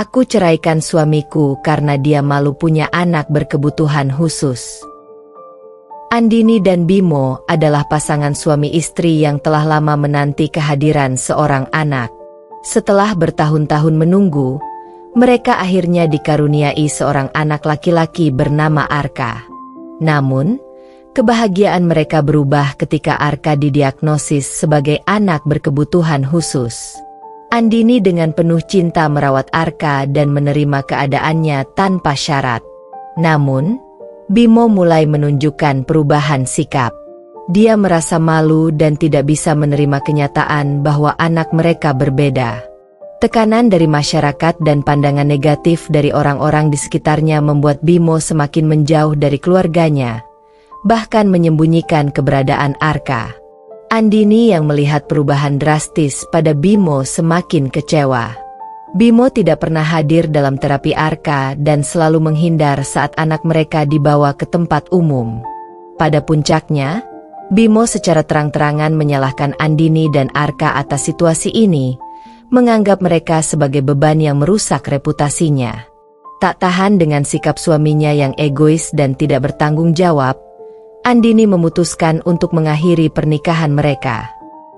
Aku ceraikan suamiku karena dia malu punya anak berkebutuhan khusus. Andini dan Bimo adalah pasangan suami istri yang telah lama menanti kehadiran seorang anak. Setelah bertahun-tahun menunggu, mereka akhirnya dikaruniai seorang anak laki-laki bernama Arka. Namun, kebahagiaan mereka berubah ketika Arka didiagnosis sebagai anak berkebutuhan khusus. Andini dengan penuh cinta merawat Arka dan menerima keadaannya tanpa syarat. Namun, Bimo mulai menunjukkan perubahan sikap. Dia merasa malu dan tidak bisa menerima kenyataan bahwa anak mereka berbeda. Tekanan dari masyarakat dan pandangan negatif dari orang-orang di sekitarnya membuat Bimo semakin menjauh dari keluarganya, bahkan menyembunyikan keberadaan Arka. Andini yang melihat perubahan drastis pada Bimo semakin kecewa. Bimo tidak pernah hadir dalam terapi Arka dan selalu menghindar saat anak mereka dibawa ke tempat umum. Pada puncaknya, Bimo secara terang-terangan menyalahkan Andini dan Arka atas situasi ini, menganggap mereka sebagai beban yang merusak reputasinya. Tak tahan dengan sikap suaminya yang egois dan tidak bertanggung jawab, Andini memutuskan untuk mengakhiri pernikahan mereka.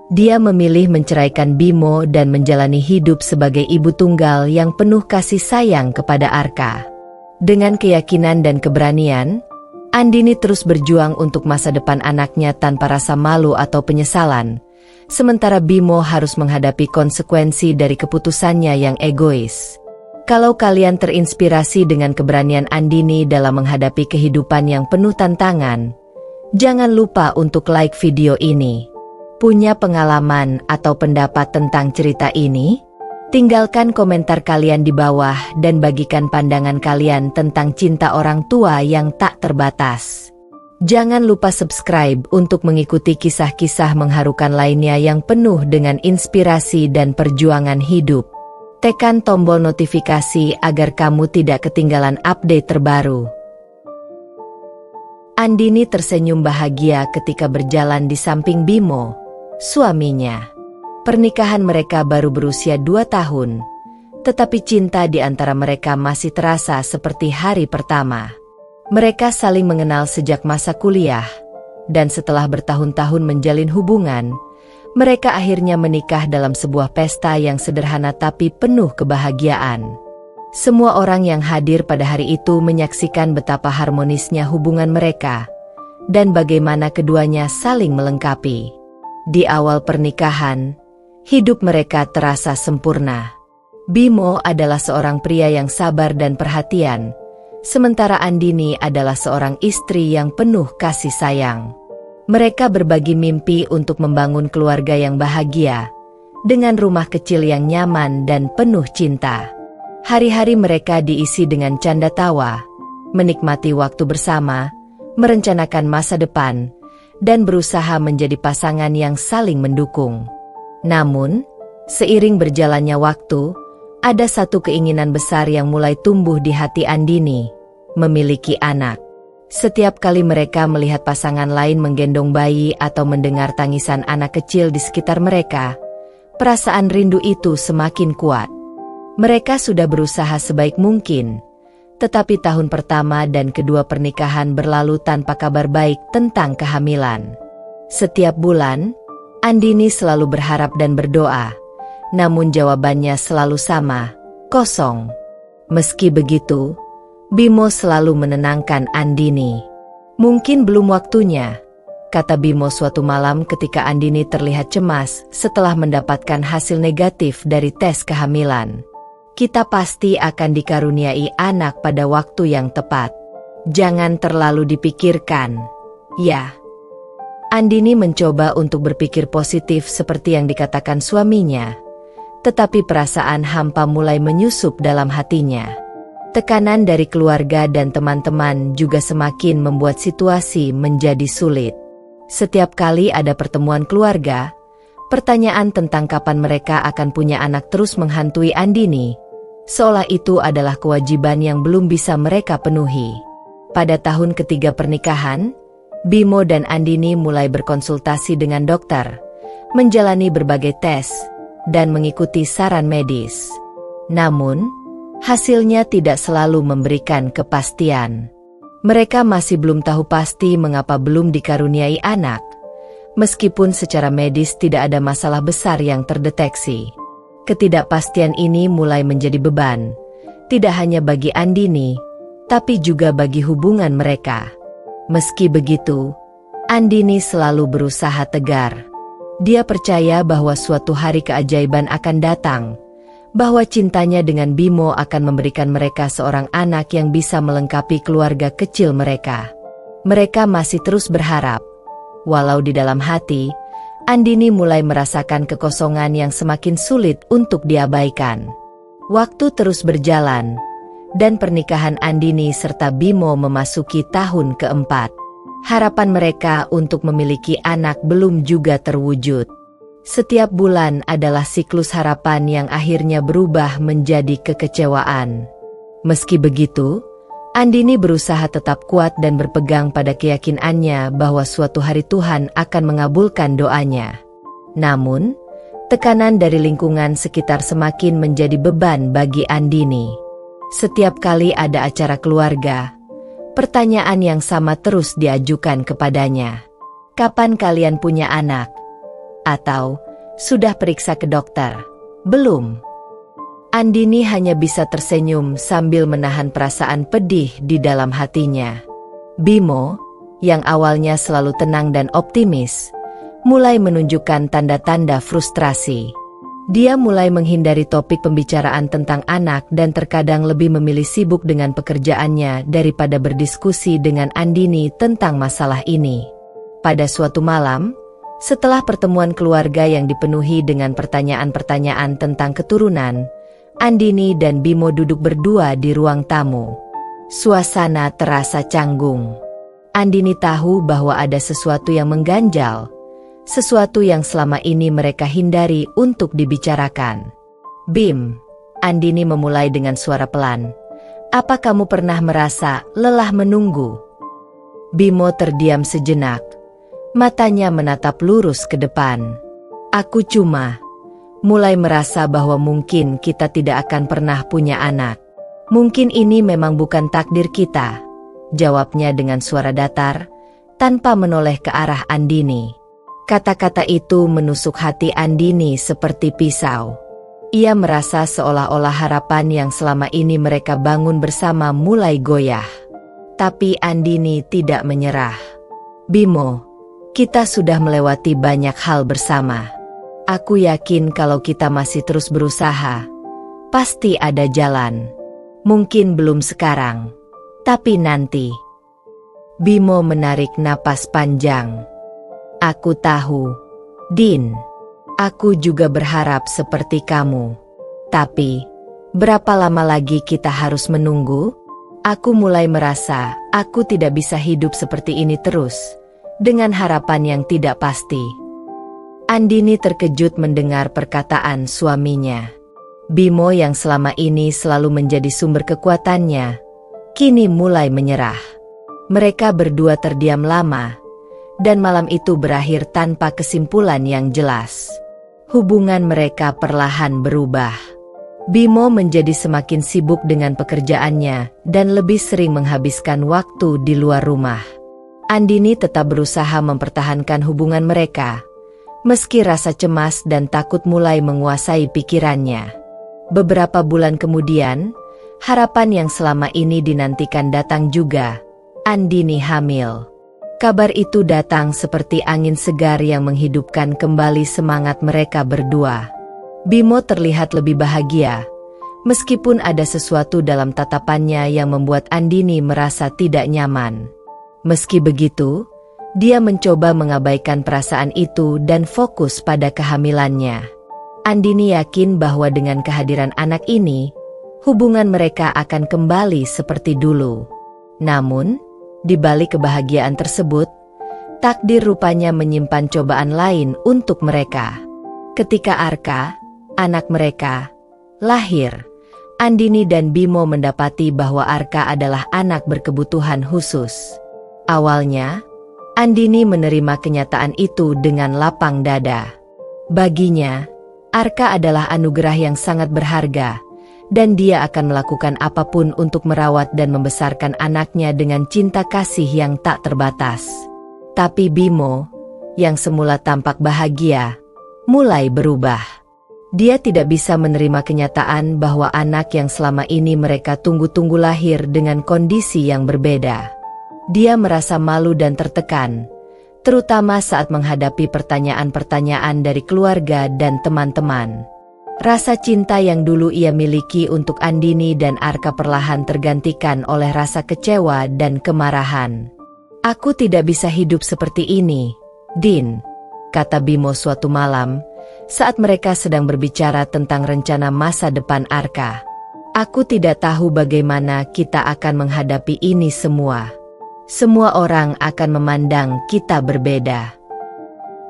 Dia memilih menceraikan Bimo dan menjalani hidup sebagai ibu tunggal yang penuh kasih sayang kepada Arka. Dengan keyakinan dan keberanian, Andini terus berjuang untuk masa depan anaknya tanpa rasa malu atau penyesalan, sementara Bimo harus menghadapi konsekuensi dari keputusannya yang egois. Kalau kalian terinspirasi dengan keberanian Andini dalam menghadapi kehidupan yang penuh tantangan, jangan lupa untuk like video ini. Punya pengalaman atau pendapat tentang cerita ini? Tinggalkan komentar kalian di bawah dan bagikan pandangan kalian tentang cinta orang tua yang tak terbatas. Jangan lupa subscribe untuk mengikuti kisah-kisah mengharukan lainnya yang penuh dengan inspirasi dan perjuangan hidup. Tekan tombol notifikasi agar kamu tidak ketinggalan update terbaru. Andini tersenyum bahagia ketika berjalan di samping Bimo, suaminya. Pernikahan mereka baru berusia 2 tahun, tetapi cinta di antara mereka masih terasa seperti hari pertama. Mereka saling mengenal sejak masa kuliah, dan setelah bertahun-tahun menjalin hubungan, mereka akhirnya menikah dalam sebuah pesta yang sederhana tapi penuh kebahagiaan. Semua orang yang hadir pada hari itu menyaksikan betapa harmonisnya hubungan mereka, dan bagaimana keduanya saling melengkapi. Di awal pernikahan, hidup mereka terasa sempurna. Bimo adalah seorang pria yang sabar dan perhatian, sementara Andini adalah seorang istri yang penuh kasih sayang. Mereka berbagi mimpi untuk membangun keluarga yang bahagia, dengan rumah kecil yang nyaman dan penuh cinta. Hari-hari mereka diisi dengan canda tawa, menikmati waktu bersama, merencanakan masa depan, dan berusaha menjadi pasangan yang saling mendukung. Namun, seiring berjalannya waktu, ada satu keinginan besar yang mulai tumbuh di hati Andini, memiliki anak. Setiap kali mereka melihat pasangan lain menggendong bayi atau mendengar tangisan anak kecil di sekitar mereka, perasaan rindu itu semakin kuat. Mereka sudah berusaha sebaik mungkin, tetapi tahun pertama dan kedua pernikahan berlalu tanpa kabar baik tentang kehamilan. Setiap bulan, Andini selalu berharap dan berdoa, namun jawabannya selalu sama, kosong. Meski begitu, Bimo selalu menenangkan Andini. "Mungkin belum waktunya," kata Bimo suatu malam ketika Andini terlihat cemas setelah mendapatkan hasil negatif dari tes kehamilan. "Kita pasti akan dikaruniai anak pada waktu yang tepat. Jangan terlalu dipikirkan, ya." Andini mencoba untuk berpikir positif seperti yang dikatakan suaminya, tetapi perasaan hampa mulai menyusup dalam hatinya. Tekanan dari keluarga dan teman-teman juga semakin membuat situasi menjadi sulit. Setiap kali ada pertemuan keluarga, pertanyaan tentang kapan mereka akan punya anak terus menghantui Andini, seolah itu adalah kewajiban yang belum bisa mereka penuhi. Pada tahun ketiga pernikahan, Bimo dan Andini mulai berkonsultasi dengan dokter, menjalani berbagai tes, dan mengikuti saran medis. Namun, Hasilnya tidak selalu memberikan kepastian. Mereka masih belum tahu pasti mengapa belum dikaruniai anak, meskipun secara medis tidak ada masalah besar yang terdeteksi. Ketidakpastian ini mulai menjadi beban, tidak hanya bagi Andini, tapi juga bagi hubungan mereka. Meski begitu, Andini selalu berusaha tegar. Dia percaya bahwa suatu hari keajaiban akan datang, bahwa cintanya dengan Bimo akan memberikan mereka seorang anak yang bisa melengkapi keluarga kecil mereka. Mereka masih terus berharap, walau di dalam hati, Andini mulai merasakan kekosongan yang semakin sulit untuk diabaikan. Waktu terus berjalan, dan pernikahan Andini serta Bimo memasuki tahun keempat. Harapan mereka untuk memiliki anak belum juga terwujud. Setiap bulan adalah siklus harapan yang akhirnya berubah menjadi kekecewaan. Meski begitu, Andini berusaha tetap kuat dan berpegang pada keyakinannya bahwa suatu hari Tuhan akan mengabulkan doanya. Namun, tekanan dari lingkungan sekitar semakin menjadi beban bagi Andini. Setiap kali ada acara keluarga, pertanyaan yang sama terus diajukan kepadanya. Kapan kalian punya anak? Atau, sudah periksa ke dokter? Belum. Andini hanya bisa tersenyum sambil menahan perasaan pedih di dalam hatinya. Bimo, yang awalnya selalu tenang dan optimis, mulai menunjukkan tanda-tanda frustrasi. Dia mulai menghindari topik pembicaraan tentang anak dan terkadang lebih memilih sibuk dengan pekerjaannya daripada berdiskusi dengan Andini tentang masalah ini. Pada suatu malam, setelah pertemuan keluarga yang dipenuhi dengan pertanyaan-pertanyaan tentang keturunan, Andini dan Bimo duduk berdua di ruang tamu. Suasana terasa canggung. Andini tahu bahwa ada sesuatu yang mengganjal, sesuatu yang selama ini mereka hindari untuk dibicarakan. "Bim," Andini memulai dengan suara pelan, "apa kamu pernah merasa lelah menunggu?" Bimo terdiam sejenak. Matanya menatap lurus ke depan. "Aku cuma mulai merasa bahwa mungkin kita tidak akan pernah punya anak. Mungkin ini memang bukan takdir kita," jawabnya dengan suara datar, tanpa menoleh ke arah Andini. Kata-kata itu menusuk hati Andini seperti pisau. Ia merasa seolah-olah harapan yang selama ini mereka bangun bersama mulai goyah. Tapi Andini tidak menyerah. "Bimo, kita sudah melewati banyak hal bersama. Aku yakin kalau kita masih terus berusaha, pasti ada jalan. Mungkin belum sekarang, tapi nanti." Bimo menarik napas panjang. "Aku tahu, Din. Aku juga berharap seperti kamu. Tapi, berapa lama lagi kita harus menunggu? Aku mulai merasa aku tidak bisa hidup seperti ini terus, dengan harapan yang tidak pasti." Andini terkejut mendengar perkataan suaminya. Bimo yang selama ini selalu menjadi sumber kekuatannya, kini mulai menyerah. Mereka berdua terdiam lama, dan malam itu berakhir tanpa kesimpulan yang jelas. Hubungan mereka perlahan berubah. Bimo menjadi semakin sibuk dengan pekerjaannya dan lebih sering menghabiskan waktu di luar rumah. Andini tetap berusaha mempertahankan hubungan mereka, meski rasa cemas dan takut mulai menguasai pikirannya. Beberapa bulan kemudian, harapan yang selama ini dinantikan datang juga. Andini hamil. Kabar itu datang seperti angin segar yang menghidupkan kembali semangat mereka berdua. Bimo terlihat lebih bahagia, meskipun ada sesuatu dalam tatapannya yang membuat Andini merasa tidak nyaman. Meski begitu, dia mencoba mengabaikan perasaan itu dan fokus pada kehamilannya. Andini yakin bahwa dengan kehadiran anak ini, hubungan mereka akan kembali seperti dulu. Namun, di balik kebahagiaan tersebut, takdir rupanya menyimpan cobaan lain untuk mereka. Ketika Arka, anak mereka, lahir, Andini dan Bimo mendapati bahwa Arka adalah anak berkebutuhan khusus. Awalnya, Andini menerima kenyataan itu dengan lapang dada. Baginya, Arka adalah anugerah yang sangat berharga, dan dia akan melakukan apapun untuk merawat dan membesarkan anaknya dengan cinta kasih yang tak terbatas. Tapi Bimo, yang semula tampak bahagia, mulai berubah. Dia tidak bisa menerima kenyataan bahwa anak yang selama ini mereka tunggu-tunggu lahir dengan kondisi yang berbeda. Dia merasa malu dan tertekan, terutama saat menghadapi pertanyaan-pertanyaan dari keluarga dan teman-teman. Rasa cinta yang dulu ia miliki untuk Andini dan Arka perlahan tergantikan oleh rasa kecewa dan kemarahan. "Aku tidak bisa hidup seperti ini, Din," kata Bimo suatu malam, saat mereka sedang berbicara tentang rencana masa depan Arka. "Aku tidak tahu bagaimana kita akan menghadapi ini semua. Semua orang akan memandang kita berbeda."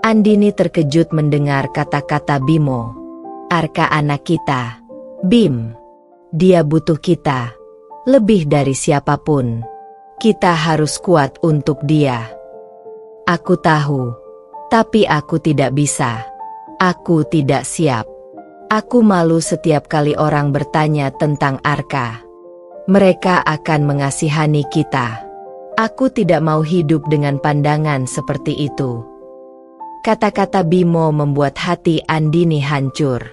Andini terkejut mendengar kata-kata Bimo. "Arka anak kita, Bim. Dia butuh kita, lebih dari siapapun. Kita harus kuat untuk dia." "Aku tahu, tapi aku tidak bisa. Aku tidak siap. Aku malu setiap kali orang bertanya tentang Arka. Mereka akan mengasihani kita. Aku tidak mau hidup dengan pandangan seperti itu." Kata-kata Bimo membuat hati Andini hancur.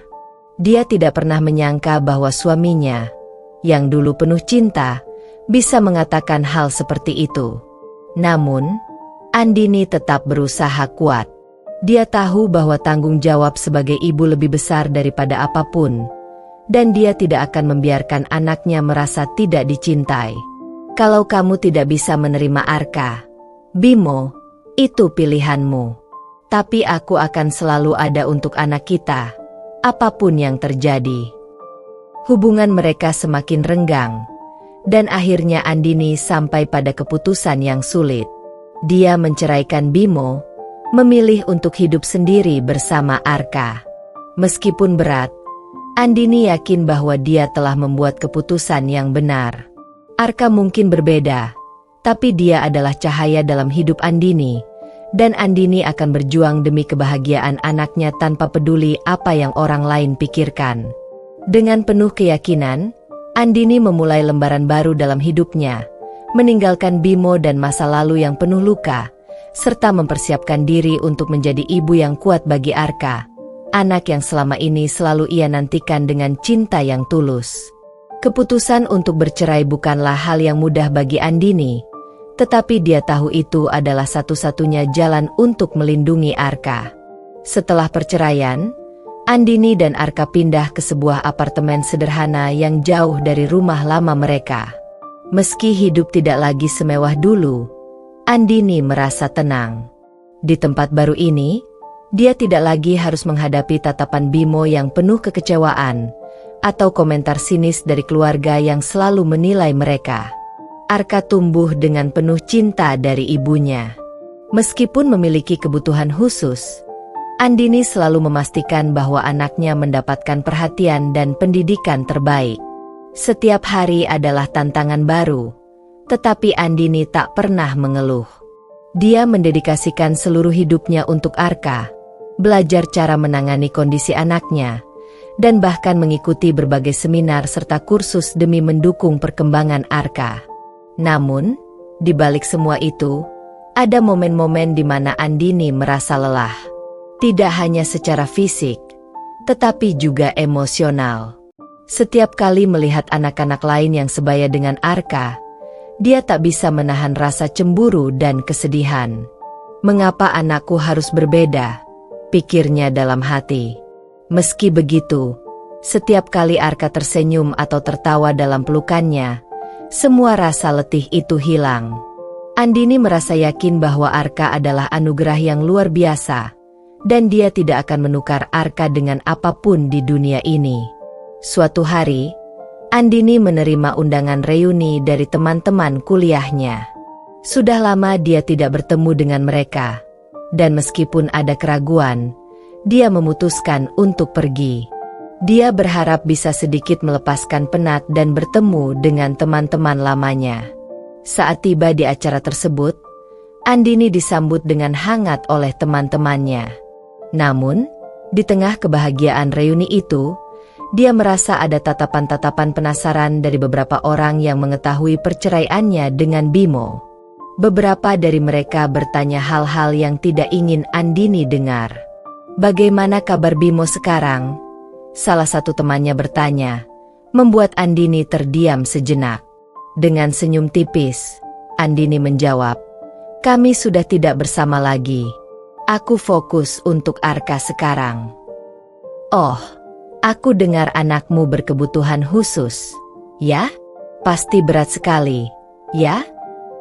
Dia tidak pernah menyangka bahwa suaminya, yang dulu penuh cinta, bisa mengatakan hal seperti itu. Namun, Andini tetap berusaha kuat. Dia tahu bahwa tanggung jawab sebagai ibu lebih besar daripada apapun, dan dia tidak akan membiarkan anaknya merasa tidak dicintai. "Kalau kamu tidak bisa menerima Arka, Bimo, itu pilihanmu. Tapi aku akan selalu ada untuk anak kita, apapun yang terjadi." Hubungan mereka semakin renggang, dan akhirnya Andini sampai pada keputusan yang sulit. Dia menceraikan Bimo, memilih untuk hidup sendiri bersama Arka. Meskipun berat, Andini yakin bahwa dia telah membuat keputusan yang benar. Arka mungkin berbeda, tapi dia adalah cahaya dalam hidup Andini, dan Andini akan berjuang demi kebahagiaan anaknya tanpa peduli apa yang orang lain pikirkan. Dengan penuh keyakinan, Andini memulai lembaran baru dalam hidupnya, meninggalkan Bimo dan masa lalu yang penuh luka, serta mempersiapkan diri untuk menjadi ibu yang kuat bagi Arka, anak yang selama ini selalu ia nantikan dengan cinta yang tulus. Keputusan untuk bercerai bukanlah hal yang mudah bagi Andini, tetapi dia tahu itu adalah satu-satunya jalan untuk melindungi Arka. Setelah perceraian, Andini dan Arka pindah ke sebuah apartemen sederhana yang jauh dari rumah lama mereka. Meski hidup tidak lagi semewah dulu, Andini merasa tenang. Di tempat baru ini, dia tidak lagi harus menghadapi tatapan Bimo yang penuh kekecewaan, atau komentar sinis dari keluarga yang selalu menilai mereka. Arka tumbuh dengan penuh cinta dari ibunya. Meskipun memiliki kebutuhan khusus, Andini selalu memastikan bahwa anaknya mendapatkan perhatian dan pendidikan terbaik. Setiap hari adalah tantangan baru, tetapi Andini tak pernah mengeluh. Dia mendedikasikan seluruh hidupnya untuk Arka, belajar cara menangani kondisi anaknya, dan bahkan mengikuti berbagai seminar serta kursus demi mendukung perkembangan Arka. Namun, di balik semua itu, ada momen-momen di mana Andini merasa lelah. Tidak hanya secara fisik, tetapi juga emosional. Setiap kali melihat anak-anak lain yang sebaya dengan Arka, dia tak bisa menahan rasa cemburu dan kesedihan. "Mengapa anakku harus berbeda?" pikirnya dalam hati. Meski begitu, setiap kali Arka tersenyum atau tertawa dalam pelukannya, semua rasa letih itu hilang. Andini merasa yakin bahwa Arka adalah anugerah yang luar biasa, dan dia tidak akan menukar Arka dengan apapun di dunia ini. Suatu hari, Andini menerima undangan reuni dari teman-teman kuliahnya. Sudah lama dia tidak bertemu dengan mereka, dan meskipun ada keraguan, dia memutuskan untuk pergi. Dia berharap bisa sedikit melepaskan penat dan bertemu dengan teman-teman lamanya. Saat tiba di acara tersebut, Andini disambut dengan hangat oleh teman-temannya. Namun, di tengah kebahagiaan reuni itu, Dia merasa ada tatapan-tatapan penasaran dari beberapa orang yang mengetahui perceraiannya dengan Bimo. Beberapa dari mereka bertanya hal-hal yang tidak ingin Andini dengar. "Bagaimana kabar Bimo sekarang?" salah satu temannya bertanya, membuat Andini terdiam sejenak. Dengan senyum tipis, Andini menjawab, "Kami sudah tidak bersama lagi. Aku fokus untuk Arka sekarang." "Oh, aku dengar anakmu berkebutuhan khusus, ya? Pasti berat sekali, ya?"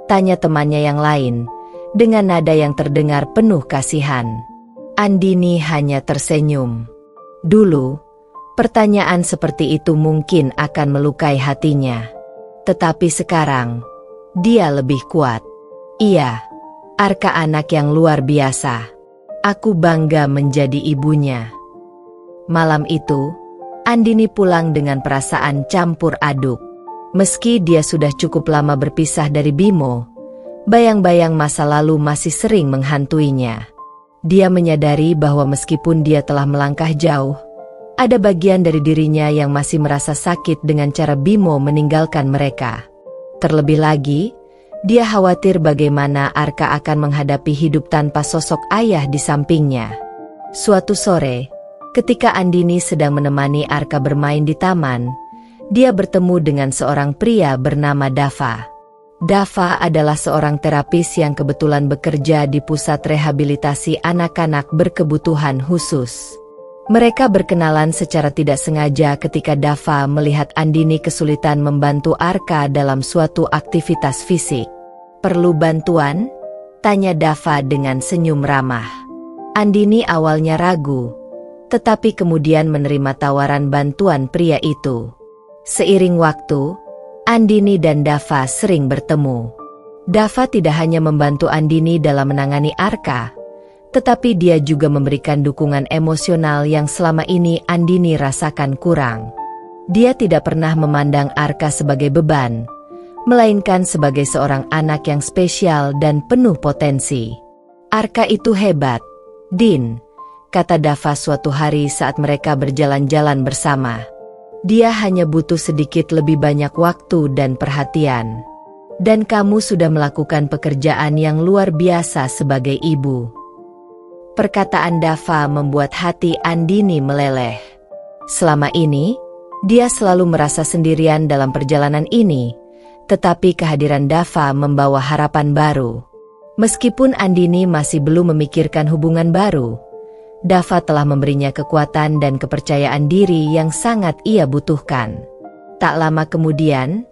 tanya temannya yang lain, dengan nada yang terdengar penuh kasihan. Andini hanya tersenyum. Dulu, pertanyaan seperti itu mungkin akan melukai hatinya. Tetapi sekarang, dia lebih kuat. "Iya, Arka anak yang luar biasa. Aku bangga menjadi ibunya." Malam itu, Andini pulang dengan perasaan campur aduk. Meski dia sudah cukup lama berpisah dari Bimo, bayang-bayang masa lalu masih sering menghantuinya. Dia menyadari bahwa meskipun dia telah melangkah jauh, ada bagian dari dirinya yang masih merasa sakit dengan cara Bimo meninggalkan mereka. Terlebih lagi, dia khawatir bagaimana Arka akan menghadapi hidup tanpa sosok ayah di sampingnya. Suatu sore, ketika Andini sedang menemani Arka bermain di taman, dia bertemu dengan seorang pria bernama Dava. Dava adalah seorang terapis yang kebetulan bekerja di pusat rehabilitasi anak-anak berkebutuhan khusus. Mereka berkenalan secara tidak sengaja ketika Dava melihat Andini kesulitan membantu Arka dalam suatu aktivitas fisik. "Perlu bantuan?" tanya Dava dengan senyum ramah. Andini awalnya ragu, tetapi kemudian menerima tawaran bantuan pria itu. Seiring waktu, Andini dan Dava sering bertemu. Dava tidak hanya membantu Andini dalam menangani Arka, tetapi dia juga memberikan dukungan emosional yang selama ini Andini rasakan kurang. Dia tidak pernah memandang Arka sebagai beban, melainkan sebagai seorang anak yang spesial dan penuh potensi. "Arka itu hebat, Din," kata Dava suatu hari saat mereka berjalan-jalan bersama. "Dia hanya butuh sedikit lebih banyak waktu dan perhatian. Dan kamu sudah melakukan pekerjaan yang luar biasa sebagai ibu." Perkataan Dava membuat hati Andini meleleh. Selama ini, dia selalu merasa sendirian dalam perjalanan ini, tetapi kehadiran Dava membawa harapan baru. Meskipun Andini masih belum memikirkan hubungan baru, Dava telah memberinya kekuatan dan kepercayaan diri yang sangat ia butuhkan. Tak lama kemudian,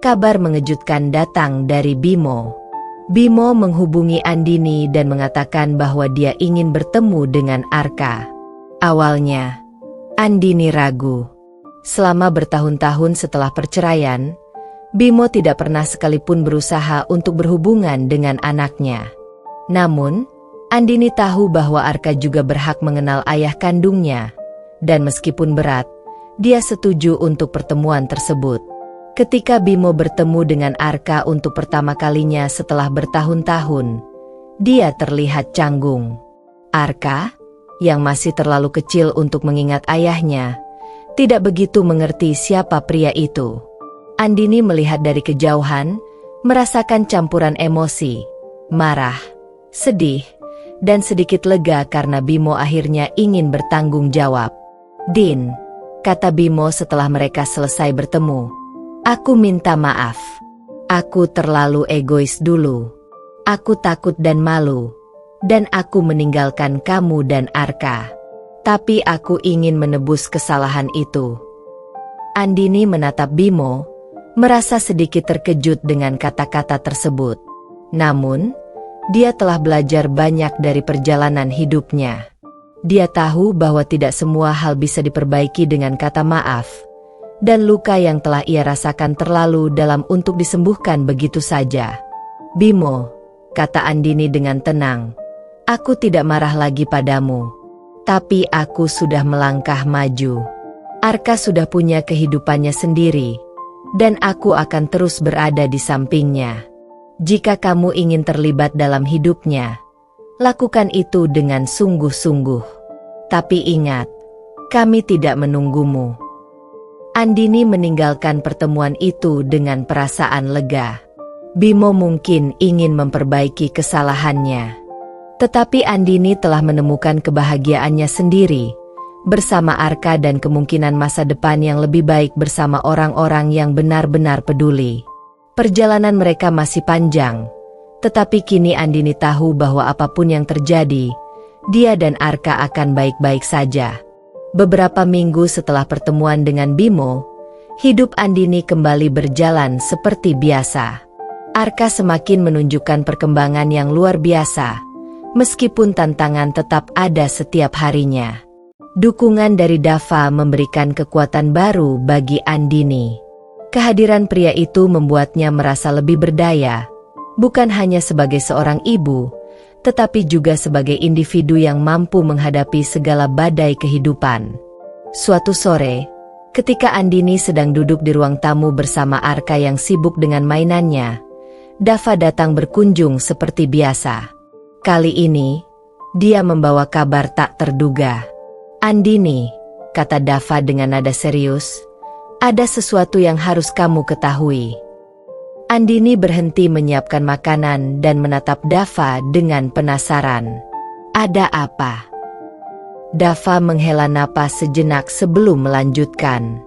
kabar mengejutkan datang dari Bimo. Bimo menghubungi Andini dan mengatakan bahwa dia ingin bertemu dengan Arka. Awalnya, Andini ragu. Selama bertahun-tahun setelah perceraian, Bimo tidak pernah sekalipun berusaha untuk berhubungan dengan anaknya. Namun, Andini tahu bahwa Arka juga berhak mengenal ayah kandungnya, dan meskipun berat, dia setuju untuk pertemuan tersebut. Ketika Bimo bertemu dengan Arka untuk pertama kalinya setelah bertahun-tahun, dia terlihat canggung. Arka, yang masih terlalu kecil untuk mengingat ayahnya, tidak begitu mengerti siapa pria itu. Andini melihat dari kejauhan, merasakan campuran emosi, marah, sedih, dan sedikit lega karena Bimo akhirnya ingin bertanggung jawab. "Din," kata Bimo setelah mereka selesai bertemu, "aku minta maaf. Aku terlalu egois dulu. Aku takut dan malu, dan aku meninggalkan kamu dan Arka. Tapi aku ingin menebus kesalahan itu." Andini menatap Bimo, merasa sedikit terkejut dengan kata-kata tersebut. Namun, dia telah belajar banyak dari perjalanan hidupnya. Dia tahu bahwa tidak semua hal bisa diperbaiki dengan kata maaf, dan luka yang telah ia rasakan terlalu dalam untuk disembuhkan begitu saja. "Bimo," kata Andini dengan tenang, "aku tidak marah lagi padamu. Tapi aku sudah melangkah maju. Arka sudah punya kehidupannya sendiri, dan aku akan terus berada di sampingnya. Jika kamu ingin terlibat dalam hidupnya, lakukan itu dengan sungguh-sungguh. Tapi ingat, kami tidak menunggumu. Andini meninggalkan pertemuan itu dengan perasaan lega. Bimo mungkin ingin memperbaiki kesalahannya. Tetapi Andini telah menemukan kebahagiaannya sendiri, bersama Arka dan kemungkinan masa depan yang lebih baik bersama orang-orang yang benar-benar peduli. Perjalanan mereka masih panjang, tetapi kini Andini tahu bahwa apapun yang terjadi, dia dan Arka akan baik-baik saja. Beberapa minggu setelah pertemuan dengan Bimo, hidup Andini kembali berjalan seperti biasa. Arka semakin menunjukkan perkembangan yang luar biasa, meskipun tantangan tetap ada setiap harinya. Dukungan dari Dava memberikan kekuatan baru bagi Andini. Kehadiran pria itu membuatnya merasa lebih berdaya, bukan hanya sebagai seorang ibu, tetapi juga sebagai individu yang mampu menghadapi segala badai kehidupan. Suatu sore, ketika Andini sedang duduk di ruang tamu bersama Arka yang sibuk dengan mainannya, Dava datang berkunjung seperti biasa. Kali ini, dia membawa kabar tak terduga. "Andini," kata Dava dengan nada serius, "ada sesuatu yang harus kamu ketahui." Andini berhenti menyiapkan makanan dan menatap Dava dengan penasaran. "Ada apa?" Dava menghela napas sejenak sebelum melanjutkan.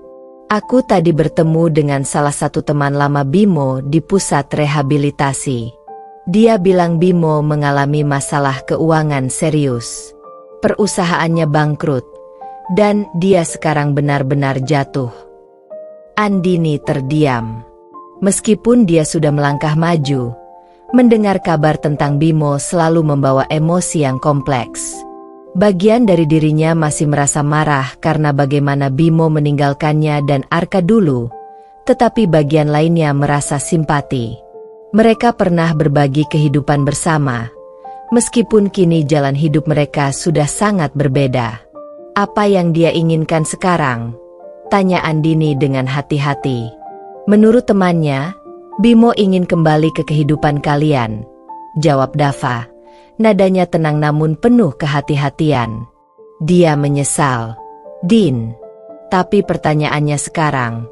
"Aku tadi bertemu dengan salah satu teman lama Bimo di pusat rehabilitasi. Dia bilang Bimo mengalami masalah keuangan serius. Perusahaannya bangkrut, dan dia sekarang benar-benar jatuh." Andini terdiam. Meskipun dia sudah melangkah maju, mendengar kabar tentang Bimo selalu membawa emosi yang kompleks. Bagian dari dirinya masih merasa marah karena bagaimana Bimo meninggalkannya dan Arka dulu, tetapi bagian lainnya merasa simpati. Mereka pernah berbagi kehidupan bersama, meskipun kini jalan hidup mereka sudah sangat berbeda. "Apa yang dia inginkan sekarang?" tanya Andini dengan hati-hati. "Menurut temannya, Bimo ingin kembali ke kehidupan kalian," jawab Dava. Nadanya tenang namun penuh kehati-hatian. "Dia menyesal, Din. Tapi pertanyaannya sekarang,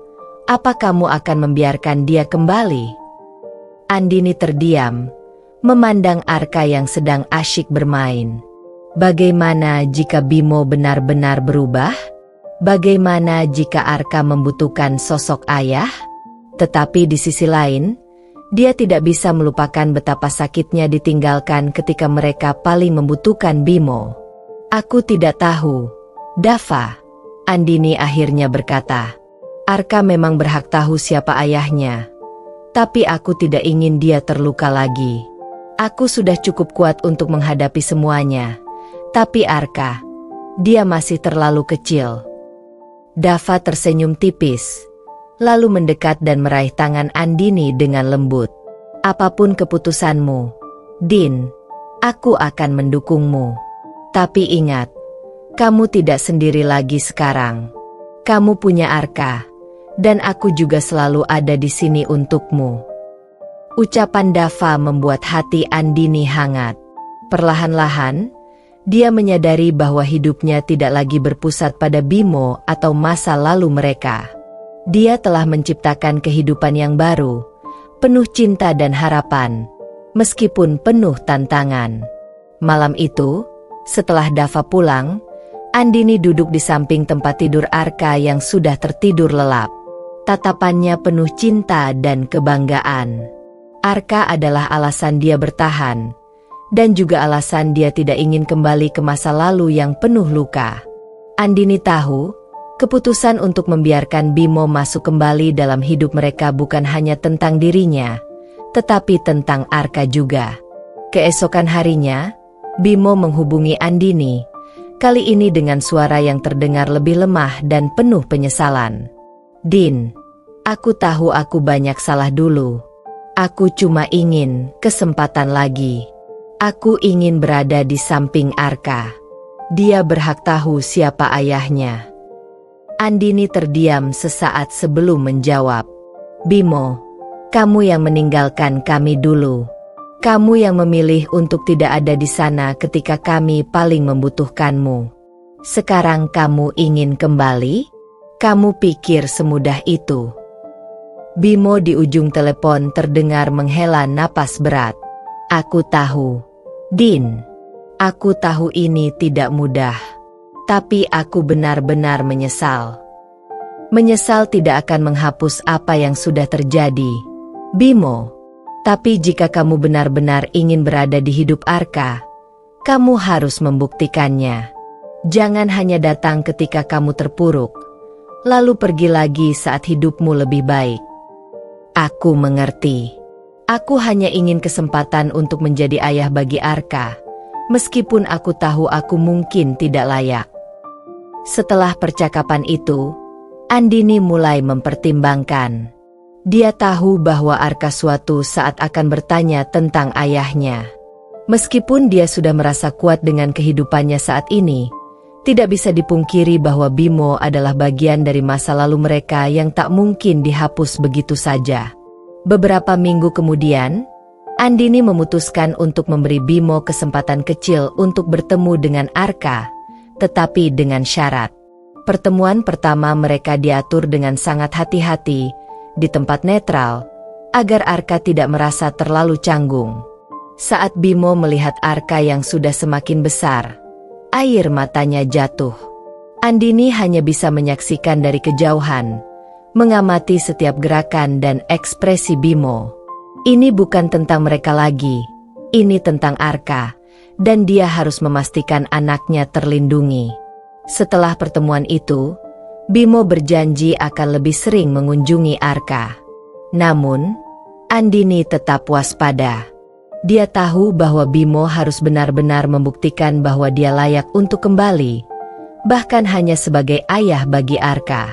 apa kamu akan membiarkan dia kembali?" Andini terdiam, memandang Arka yang sedang asyik bermain. Bagaimana jika Bimo benar-benar berubah? Bagaimana jika Arka membutuhkan sosok ayah? Tetapi di sisi lain, dia tidak bisa melupakan betapa sakitnya ditinggalkan ketika mereka paling membutuhkan Bimo. "Aku tidak tahu, Dava," Andini akhirnya berkata. "Arka memang berhak tahu siapa ayahnya, tapi aku tidak ingin dia terluka lagi. Aku sudah cukup kuat untuk menghadapi semuanya, tapi Arka, dia masih terlalu kecil." Dava tersenyum tipis, lalu mendekat dan meraih tangan Andini dengan lembut. "Apapun keputusanmu, Din, aku akan mendukungmu. Tapi ingat, kamu tidak sendiri lagi sekarang. Kamu punya Arka, dan aku juga selalu ada di sini untukmu." Ucapan Dava membuat hati Andini hangat. Perlahan-lahan, dia menyadari bahwa hidupnya tidak lagi berpusat pada Bimo atau masa lalu mereka. Dia telah menciptakan kehidupan yang baru, penuh cinta dan harapan, meskipun penuh tantangan. Malam itu, setelah Dava pulang, Andini duduk di samping tempat tidur Arka yang sudah tertidur lelap. Tatapannya penuh cinta dan kebanggaan. Arka adalah alasan dia bertahan, dan juga alasan dia tidak ingin kembali ke masa lalu yang penuh luka. Andini tahu, keputusan untuk membiarkan Bimo masuk kembali dalam hidup mereka bukan hanya tentang dirinya, tetapi tentang Arka juga. Keesokan harinya, Bimo menghubungi Andini, kali ini dengan suara yang terdengar lebih lemah dan penuh penyesalan. "Din, aku tahu aku banyak salah dulu. Aku cuma ingin kesempatan lagi. Aku ingin berada di samping Arka. Dia berhak tahu siapa ayahnya." Andini terdiam sesaat sebelum menjawab. "Bimo, kamu yang meninggalkan kami dulu. Kamu yang memilih untuk tidak ada di sana ketika kami paling membutuhkanmu. Sekarang kamu ingin kembali?" Kamu pikir semudah itu? Bimo di ujung telepon terdengar menghela napas berat. Aku tahu, Din. Aku tahu ini tidak mudah. Tapi aku benar-benar menyesal. Menyesal tidak akan menghapus apa yang sudah terjadi, Bimo. Tapi jika kamu benar-benar ingin berada di hidup Arka, kamu harus membuktikannya. Jangan hanya datang ketika kamu terpuruk, lalu pergi lagi saat hidupmu lebih baik. Aku mengerti. Aku hanya ingin kesempatan untuk menjadi ayah bagi Arka, meskipun aku tahu aku mungkin tidak layak. Setelah percakapan itu, Andini mulai mempertimbangkan. Dia tahu bahwa Arka suatu saat akan bertanya tentang ayahnya. Meskipun dia sudah merasa kuat dengan kehidupannya saat ini, tidak bisa dipungkiri bahwa Bimo adalah bagian dari masa lalu mereka yang tak mungkin dihapus begitu saja. Beberapa minggu kemudian, Andini memutuskan untuk memberi Bimo kesempatan kecil untuk bertemu dengan Arka, tetapi dengan syarat. Pertemuan pertama mereka diatur dengan sangat hati-hati, di tempat netral, agar Arka tidak merasa terlalu canggung. Saat Bimo melihat Arka yang sudah semakin besar, air matanya jatuh. Andini hanya bisa menyaksikan dari kejauhan, mengamati setiap gerakan dan ekspresi Bimo. Ini bukan tentang mereka lagi, ini tentang Arka, dan dia harus memastikan anaknya terlindungi. Setelah pertemuan itu, Bimo berjanji akan lebih sering mengunjungi Arka. Namun, Andini tetap waspada. Dia tahu bahwa Bimo harus benar-benar membuktikan bahwa dia layak untuk kembali, bahkan hanya sebagai ayah bagi Arka.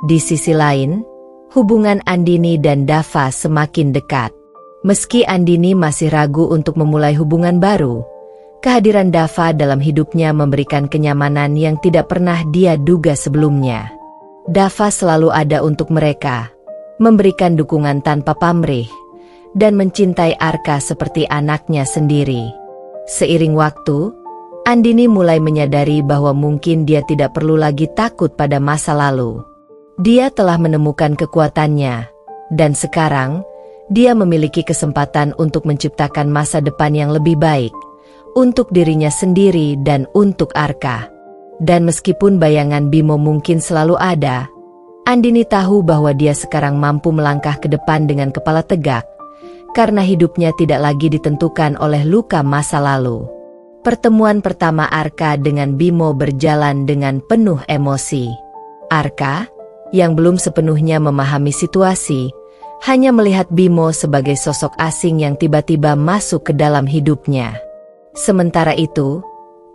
Di sisi lain, hubungan Andini dan Dava semakin dekat. Meski Andini masih ragu untuk memulai hubungan baru, kehadiran Dava dalam hidupnya memberikan kenyamanan yang tidak pernah dia duga sebelumnya. Dava selalu ada untuk mereka, memberikan dukungan tanpa pamrih, dan mencintai Arka seperti anaknya sendiri. Seiring waktu, Andini mulai menyadari bahwa mungkin dia tidak perlu lagi takut pada masa lalu. Dia telah menemukan kekuatannya, dan sekarang, dia memiliki kesempatan untuk menciptakan masa depan yang lebih baik, untuk dirinya sendiri dan untuk Arka. Dan meskipun bayangan Bimo mungkin selalu ada, Andini tahu bahwa dia sekarang mampu melangkah ke depan dengan kepala tegak, karena hidupnya tidak lagi ditentukan oleh luka masa lalu. Pertemuan pertama Arka dengan Bimo berjalan dengan penuh emosi. Arka, yang belum sepenuhnya memahami situasi, hanya melihat Bimo sebagai sosok asing yang tiba-tiba masuk ke dalam hidupnya. Sementara itu,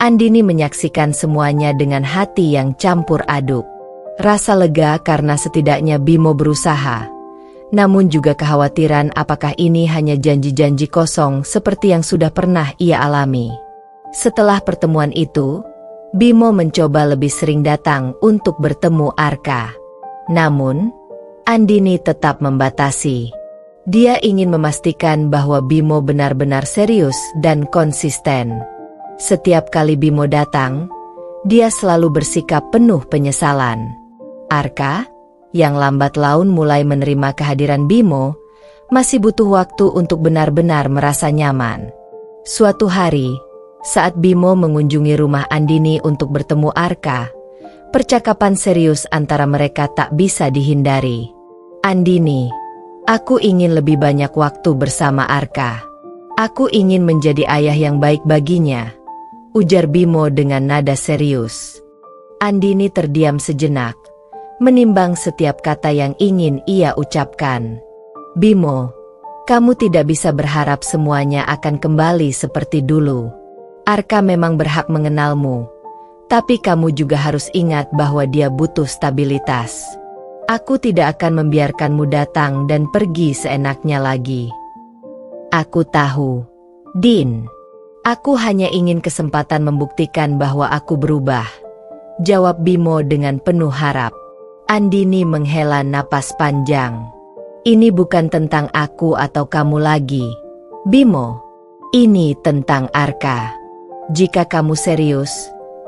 Andini menyaksikan semuanya dengan hati yang campur aduk. Rasa lega karena setidaknya Bimo berusaha, namun juga kekhawatiran apakah ini hanya janji-janji kosong seperti yang sudah pernah ia alami. Setelah pertemuan itu, Bimo mencoba lebih sering datang untuk bertemu Arka. Namun, Andini tetap membatasi. Dia ingin memastikan bahwa Bimo benar-benar serius dan konsisten. Setiap kali Bimo datang, dia selalu bersikap penuh penyesalan. Arka, yang lambat laun mulai menerima kehadiran Bimo, masih butuh waktu untuk benar-benar merasa nyaman. Suatu hari, saat Bimo mengunjungi rumah Andini untuk bertemu Arka, percakapan serius antara mereka tak bisa dihindari. Andini, aku ingin lebih banyak waktu bersama Arka. Aku ingin menjadi ayah yang baik baginya, ujar Bimo dengan nada serius. Andini terdiam sejenak, menimbang setiap kata yang ingin ia ucapkan. Bimo, kamu tidak bisa berharap semuanya akan kembali seperti dulu. Arka memang berhak mengenalmu, tapi kamu juga harus ingat bahwa dia butuh stabilitas. Aku tidak akan membiarkanmu datang dan pergi seenaknya lagi. Aku tahu, Din. Aku hanya ingin kesempatan membuktikan bahwa aku berubah, jawab Bimo dengan penuh harap. Andini menghela napas panjang. Ini bukan tentang aku atau kamu lagi, Bimo. Ini tentang Arka. Jika kamu serius,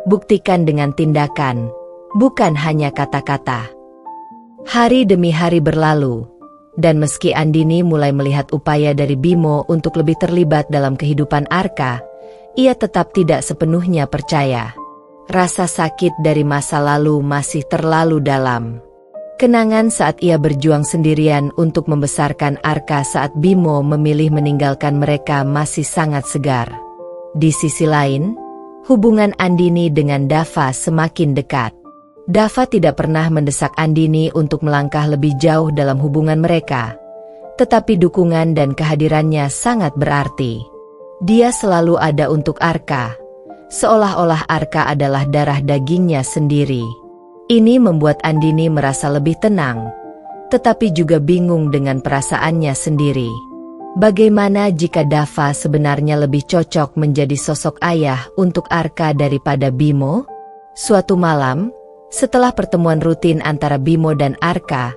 buktikan dengan tindakan, bukan hanya kata-kata. Hari demi hari berlalu, dan meski Andini mulai melihat upaya dari Bimo untuk lebih terlibat dalam kehidupan Arka, ia tetap tidak sepenuhnya percaya. Rasa sakit dari masa lalu masih terlalu dalam. Kenangan saat ia berjuang sendirian untuk membesarkan Arka saat Bimo memilih meninggalkan mereka masih sangat segar. Di sisi lain, hubungan Andini dengan Dava semakin dekat. Dava tidak pernah mendesak Andini untuk melangkah lebih jauh dalam hubungan mereka, tetapi dukungan dan kehadirannya sangat berarti. Dia selalu ada untuk Arka, seolah-olah Arka adalah darah dagingnya sendiri. Ini membuat Andini merasa lebih tenang, tetapi juga bingung dengan perasaannya sendiri. Bagaimana jika Dava sebenarnya lebih cocok menjadi sosok ayah untuk Arka daripada Bimo? Suatu malam, setelah pertemuan rutin antara Bimo dan Arka,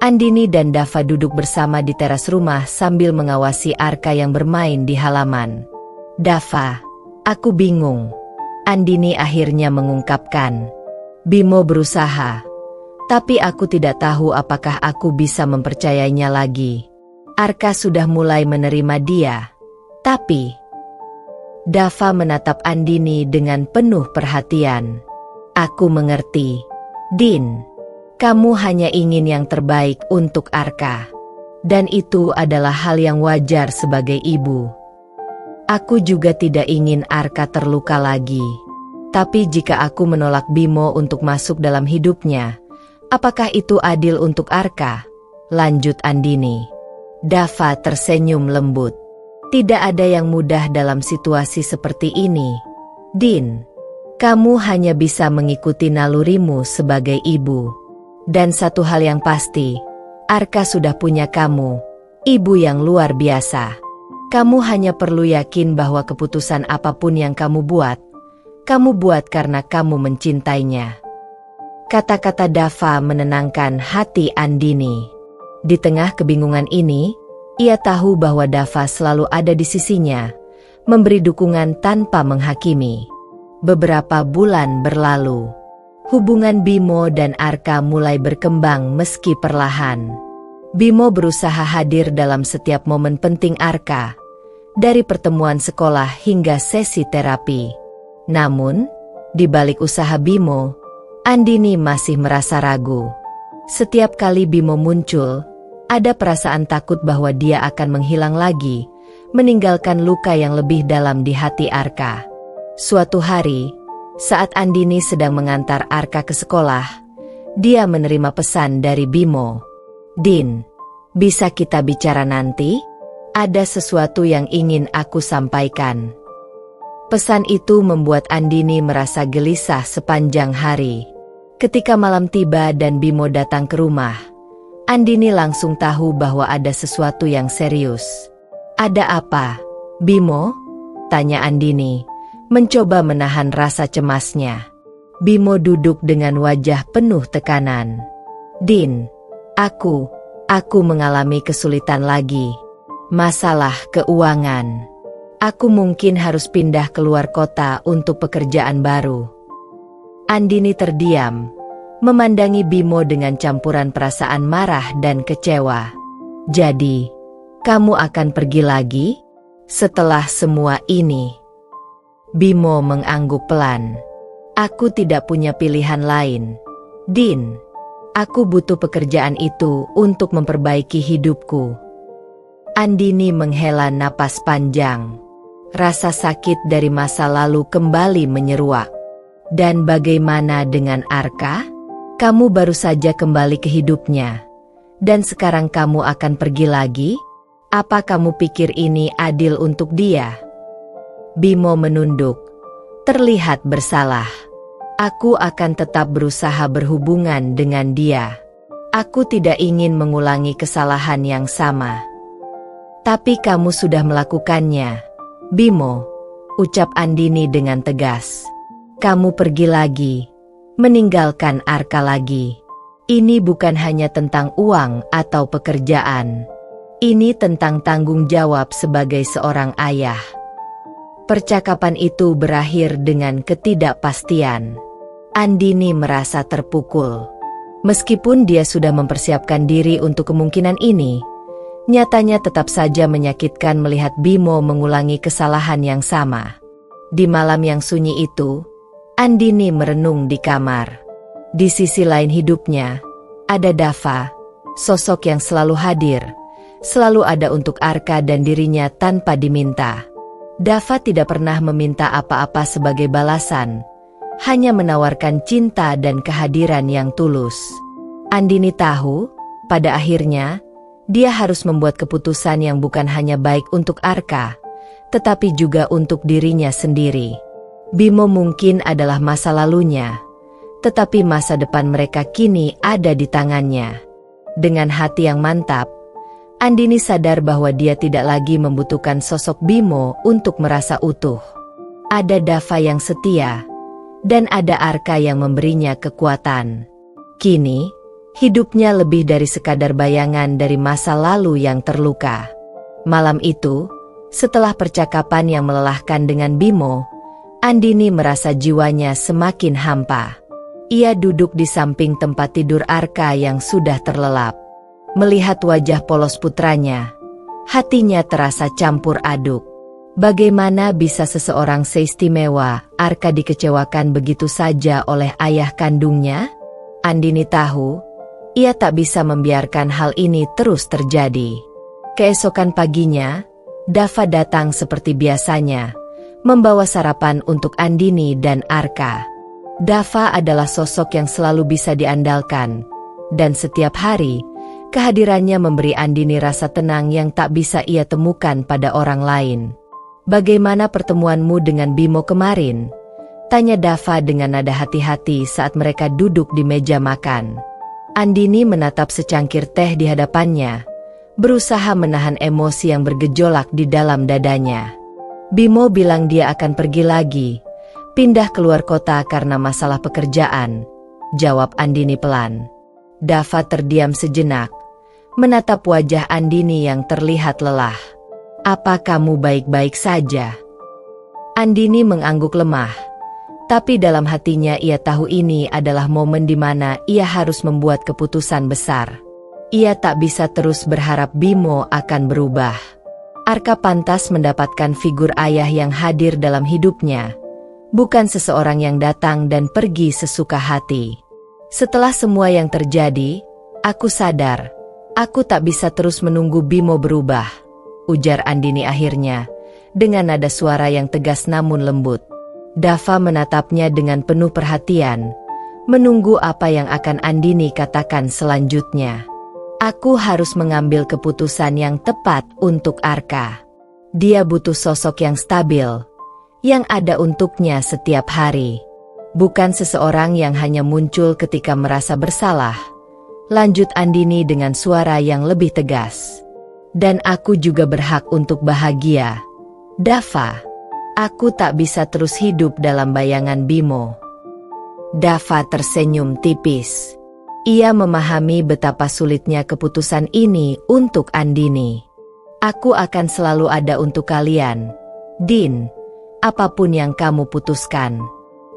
Andini dan Dava duduk bersama di teras rumah sambil mengawasi Arka yang bermain di halaman. "Dava, aku bingung," Andini akhirnya mengungkapkan. "Bimo berusaha, tapi aku tidak tahu apakah aku bisa mempercayainya lagi. Arka sudah mulai menerima dia, tapi..." Dava menatap Andini dengan penuh perhatian. "Aku mengerti, Din. Kamu hanya ingin yang terbaik untuk Arka. Dan itu adalah hal yang wajar sebagai ibu. Aku juga tidak ingin Arka terluka lagi. Tapi jika aku menolak Bimo untuk masuk dalam hidupnya, apakah itu adil untuk Arka?" lanjut Andini. Dava tersenyum lembut. "Tidak ada yang mudah dalam situasi seperti ini, Din. Kamu hanya bisa mengikuti nalurimu sebagai ibu. Dan satu hal yang pasti, Arka sudah punya kamu, ibu yang luar biasa. Kamu hanya perlu yakin bahwa keputusan apapun yang kamu buat karena kamu mencintainya." Kata-kata Dava menenangkan hati Andini. Di tengah kebingungan ini, ia tahu bahwa Dava selalu ada di sisinya, memberi dukungan tanpa menghakimi. Beberapa bulan berlalu. Hubungan Bimo dan Arka mulai berkembang meski perlahan. Bimo berusaha hadir dalam setiap momen penting Arka, dari pertemuan sekolah hingga sesi terapi. Namun, di balik usaha Bimo, Andini masih merasa ragu. Setiap kali Bimo muncul, ada perasaan takut bahwa dia akan menghilang lagi, meninggalkan luka yang lebih dalam di hati Arka. Suatu hari, saat Andini sedang mengantar Arka ke sekolah, dia menerima pesan dari Bimo. "Din, bisa kita bicara nanti? Ada sesuatu yang ingin aku sampaikan." Pesan itu membuat Andini merasa gelisah sepanjang hari. Ketika malam tiba dan Bimo datang ke rumah, Andini langsung tahu bahwa ada sesuatu yang serius. "Ada apa, Bimo?" tanya Andini, mencoba menahan rasa cemasnya. Bimo duduk dengan wajah penuh tekanan. "Din, aku mengalami kesulitan lagi. Masalah keuangan. Aku mungkin harus pindah keluar kota untuk pekerjaan baru." Andini terdiam, memandangi Bimo dengan campuran perasaan marah dan kecewa. "Jadi, kamu akan pergi lagi? Setelah semua ini?" Bimo mengangguk pelan. "Aku tidak punya pilihan lain, Din. Aku butuh pekerjaan itu untuk memperbaiki hidupku." Andini menghela napas panjang. Rasa sakit dari masa lalu kembali menyeruak. "Dan bagaimana dengan Arka? Kamu baru saja kembali ke hidupnya. Dan sekarang kamu akan pergi lagi? Apa kamu pikir ini adil untuk dia?" Bimo menunduk, terlihat bersalah. "Aku akan tetap berusaha berhubungan dengan dia. Aku tidak ingin mengulangi kesalahan yang sama." "Tapi kamu sudah melakukannya, Bimo," ucap Andini dengan tegas. "Kamu pergi lagi, meninggalkan Arka lagi. Ini bukan hanya tentang uang atau pekerjaan. Ini tentang tanggung jawab sebagai seorang ayah." Percakapan itu berakhir dengan ketidakpastian. Andini merasa terpukul. Meskipun dia sudah mempersiapkan diri untuk kemungkinan ini, nyatanya tetap saja menyakitkan melihat Bimo mengulangi kesalahan yang sama. Di malam yang sunyi itu, Andini merenung di kamar. Di sisi lain hidupnya, ada Dava, sosok yang selalu hadir, selalu ada untuk Arka dan dirinya tanpa diminta. Dava tidak pernah meminta apa-apa sebagai balasan, hanya menawarkan cinta dan kehadiran yang tulus. Andini tahu, pada akhirnya, dia harus membuat keputusan yang bukan hanya baik untuk Arka, tetapi juga untuk dirinya sendiri. Bimo mungkin adalah masa lalunya, tetapi masa depan mereka kini ada di tangannya. Dengan hati yang mantap, Andini sadar bahwa dia tidak lagi membutuhkan sosok Bimo untuk merasa utuh. Ada Dava yang setia, dan ada Arka yang memberinya kekuatan. Kini, hidupnya lebih dari sekadar bayangan dari masa lalu yang terluka. Malam itu, setelah percakapan yang melelahkan dengan Bimo, Andini merasa jiwanya semakin hampa. Ia duduk di samping tempat tidur Arka yang sudah terlelap. Melihat wajah polos putranya, hatinya terasa campur aduk. Bagaimana bisa seseorang seistimewa Arka dikecewakan begitu saja oleh ayah kandungnya? Andini tahu, ia tak bisa membiarkan hal ini terus terjadi. Keesokan paginya, Dava datang seperti biasanya, membawa sarapan untuk Andini dan Arka. Dava adalah sosok yang selalu bisa diandalkan, dan setiap hari, kehadirannya memberi Andini rasa tenang yang tak bisa ia temukan pada orang lain. "Bagaimana pertemuanmu dengan Bimo kemarin?" tanya Dava dengan nada hati-hati saat mereka duduk di meja makan. Andini menatap secangkir teh di hadapannya, berusaha menahan emosi yang bergejolak di dalam dadanya. "Bimo bilang dia akan pergi lagi, pindah keluar kota karena masalah pekerjaan," jawab Andini pelan. Dava terdiam sejenak, menatap wajah Andini yang terlihat lelah. "Apa kamu baik-baik saja?" Andini mengangguk lemah, tapi dalam hatinya ia tahu ini adalah momen di mana ia harus membuat keputusan besar. Ia tak bisa terus berharap Bimo akan berubah. Arka pantas mendapatkan figur ayah yang hadir dalam hidupnya, bukan seseorang yang datang dan pergi sesuka hati. "Setelah semua yang terjadi, aku sadar, aku tak bisa terus menunggu Bimo berubah," ujar Andini akhirnya, dengan nada suara yang tegas namun lembut. Dava menatapnya dengan penuh perhatian, menunggu apa yang akan Andini katakan selanjutnya. "Aku harus mengambil keputusan yang tepat untuk Arka. Dia butuh sosok yang stabil, yang ada untuknya setiap hari. Bukan seseorang yang hanya muncul ketika merasa bersalah," lanjut Andini dengan suara yang lebih tegas. "Dan aku juga berhak untuk bahagia, Dava. Aku tak bisa terus hidup dalam bayangan Bimo." Dava tersenyum tipis. Ia memahami betapa sulitnya keputusan ini untuk Andini. "Aku akan selalu ada untuk kalian, Din. Apapun yang kamu putuskan.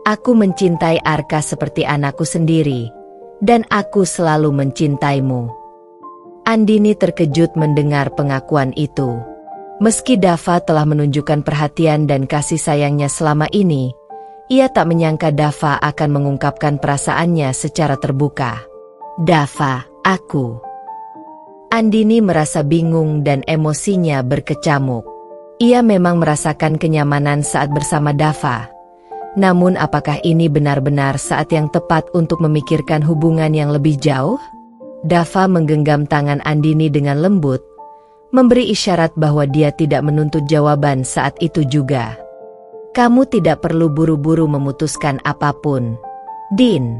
Aku mencintai Arka seperti anakku sendiri, dan aku selalu mencintaimu." Andini terkejut mendengar pengakuan itu. Meski Dava telah menunjukkan perhatian dan kasih sayangnya selama ini, ia tak menyangka Dava akan mengungkapkan perasaannya secara terbuka. "Dava, aku..." Andini merasa bingung dan emosinya berkecamuk. Ia memang merasakan kenyamanan saat bersama Dava. Namun apakah ini benar-benar saat yang tepat untuk memikirkan hubungan yang lebih jauh? Dava menggenggam tangan Andini dengan lembut, memberi isyarat bahwa dia tidak menuntut jawaban saat itu juga. "Kamu tidak perlu buru-buru memutuskan apapun, Din.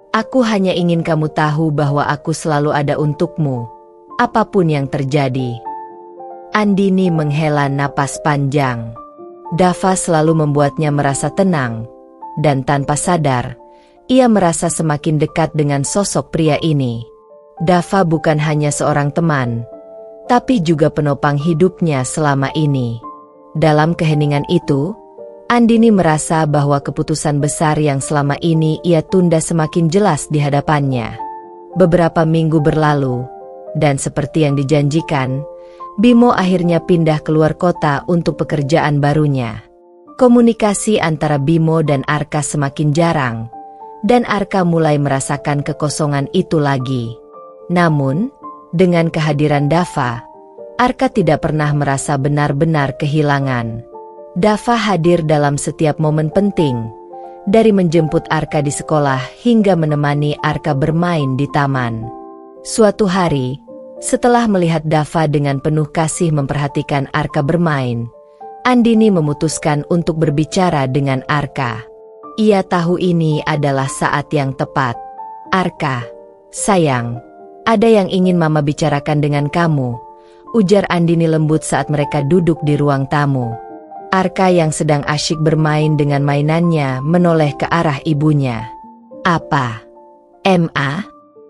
Aku hanya ingin kamu tahu bahwa aku selalu ada untukmu, apapun yang terjadi." Andini menghela napas panjang. Dava selalu membuatnya merasa tenang, dan tanpa sadar, ia merasa semakin dekat dengan sosok pria ini. Dava bukan hanya seorang teman, tapi juga penopang hidupnya selama ini. Dalam keheningan itu, Andini merasa bahwa keputusan besar yang selama ini ia tunda semakin jelas di hadapannya. Beberapa minggu berlalu, dan seperti yang dijanjikan, Bimo akhirnya pindah keluar kota untuk pekerjaan barunya. Komunikasi antara Bimo dan Arka semakin jarang, dan Arka mulai merasakan kekosongan itu lagi. Namun, dengan kehadiran Dava, Arka tidak pernah merasa benar-benar kehilangan. Dava hadir dalam setiap momen penting, dari menjemput Arka di sekolah hingga menemani Arka bermain di taman. Suatu hari, setelah melihat Dava dengan penuh kasih memperhatikan Arka bermain, Andini memutuskan untuk berbicara dengan Arka. Ia tahu ini adalah saat yang tepat. "Arka, sayang, ada yang ingin Mama bicarakan dengan kamu," ujar Andini lembut saat mereka duduk di ruang tamu. Arka yang sedang asyik bermain dengan mainannya menoleh ke arah ibunya. "Apa? Ma?"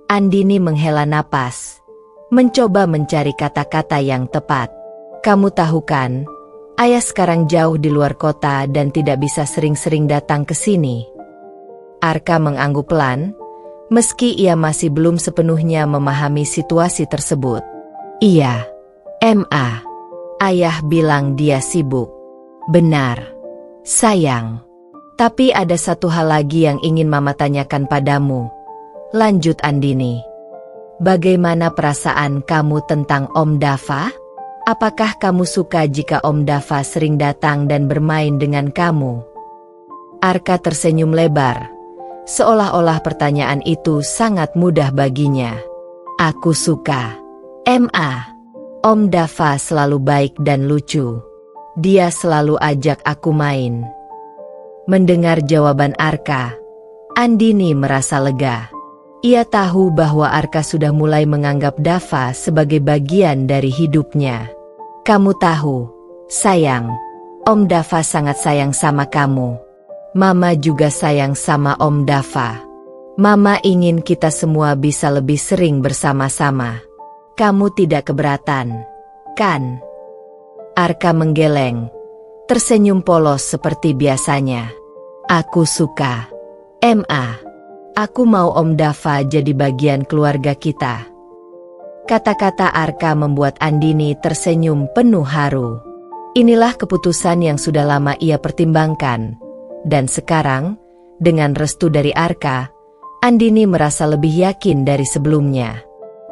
Andini menghela napas, mencoba mencari kata-kata yang tepat. "Kamu tahu kan, Ayah sekarang jauh di luar kota dan tidak bisa sering-sering datang ke sini." Arka mengangguk pelan, meski ia masih belum sepenuhnya memahami situasi tersebut. "Iya, Ma. Ayah bilang dia sibuk." "Benar, sayang. Tapi ada satu hal lagi yang ingin Mama tanyakan padamu," lanjut Andini. "Bagaimana perasaan kamu tentang Om Dava? Apakah kamu suka jika Om Dava sering datang dan bermain dengan kamu?" Arka tersenyum lebar, seolah-olah pertanyaan itu sangat mudah baginya. "Aku suka, Ma. Om Dava selalu baik dan lucu. Dia selalu ajak aku main." Mendengar jawaban Arka, Andini merasa lega. Ia tahu bahwa Arka sudah mulai menganggap Dava sebagai bagian dari hidupnya. "Kamu tahu, sayang, Om Dava sangat sayang sama kamu. Mama juga sayang sama Om Dava. Mama ingin kita semua bisa lebih sering bersama-sama. Kamu tidak keberatan, kan?" Arka menggeleng, tersenyum polos seperti biasanya. "Aku suka, Ma. Aku mau Om Dava jadi bagian keluarga kita." Kata-kata Arka membuat Andini tersenyum penuh haru. Inilah keputusan yang sudah lama ia pertimbangkan. Dan sekarang, dengan restu dari Arka, Andini merasa lebih yakin dari sebelumnya.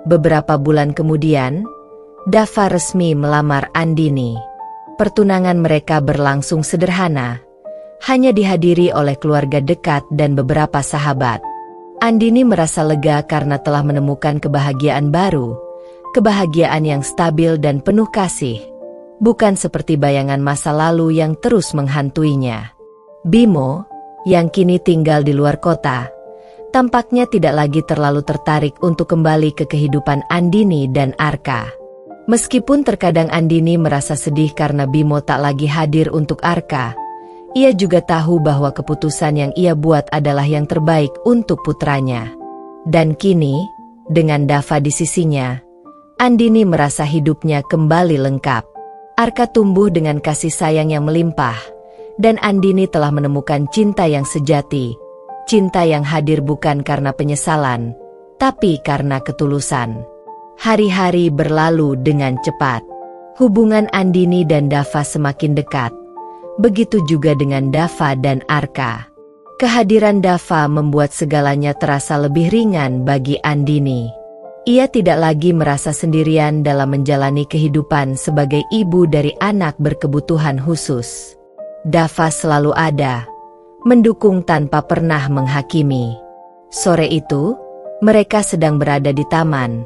Beberapa bulan kemudian, Dava resmi melamar Andini. Pertunangan mereka berlangsung sederhana, hanya dihadiri oleh keluarga dekat dan beberapa sahabat. Andini merasa lega karena telah menemukan kebahagiaan baru, kebahagiaan yang stabil dan penuh kasih, bukan seperti bayangan masa lalu yang terus menghantuinya. Bimo, yang kini tinggal di luar kota, tampaknya tidak lagi terlalu tertarik untuk kembali ke kehidupan Andini dan Arka. Meskipun terkadang Andini merasa sedih karena Bimo tak lagi hadir untuk Arka, ia juga tahu bahwa keputusan yang ia buat adalah yang terbaik untuk putranya. Dan kini, dengan Dava di sisinya, Andini merasa hidupnya kembali lengkap. Arka tumbuh dengan kasih sayang yang melimpah, dan Andini telah menemukan cinta yang sejati. Cinta yang hadir bukan karena penyesalan, tapi karena ketulusan. Hari-hari berlalu dengan cepat. Hubungan Andini dan Dava semakin dekat. Begitu juga dengan Dava dan Arka. Kehadiran Dava membuat segalanya terasa lebih ringan bagi Andini. Ia tidak lagi merasa sendirian dalam menjalani kehidupan sebagai ibu dari anak berkebutuhan khusus. Dava selalu ada, mendukung tanpa pernah menghakimi. Sore itu, mereka sedang berada di taman,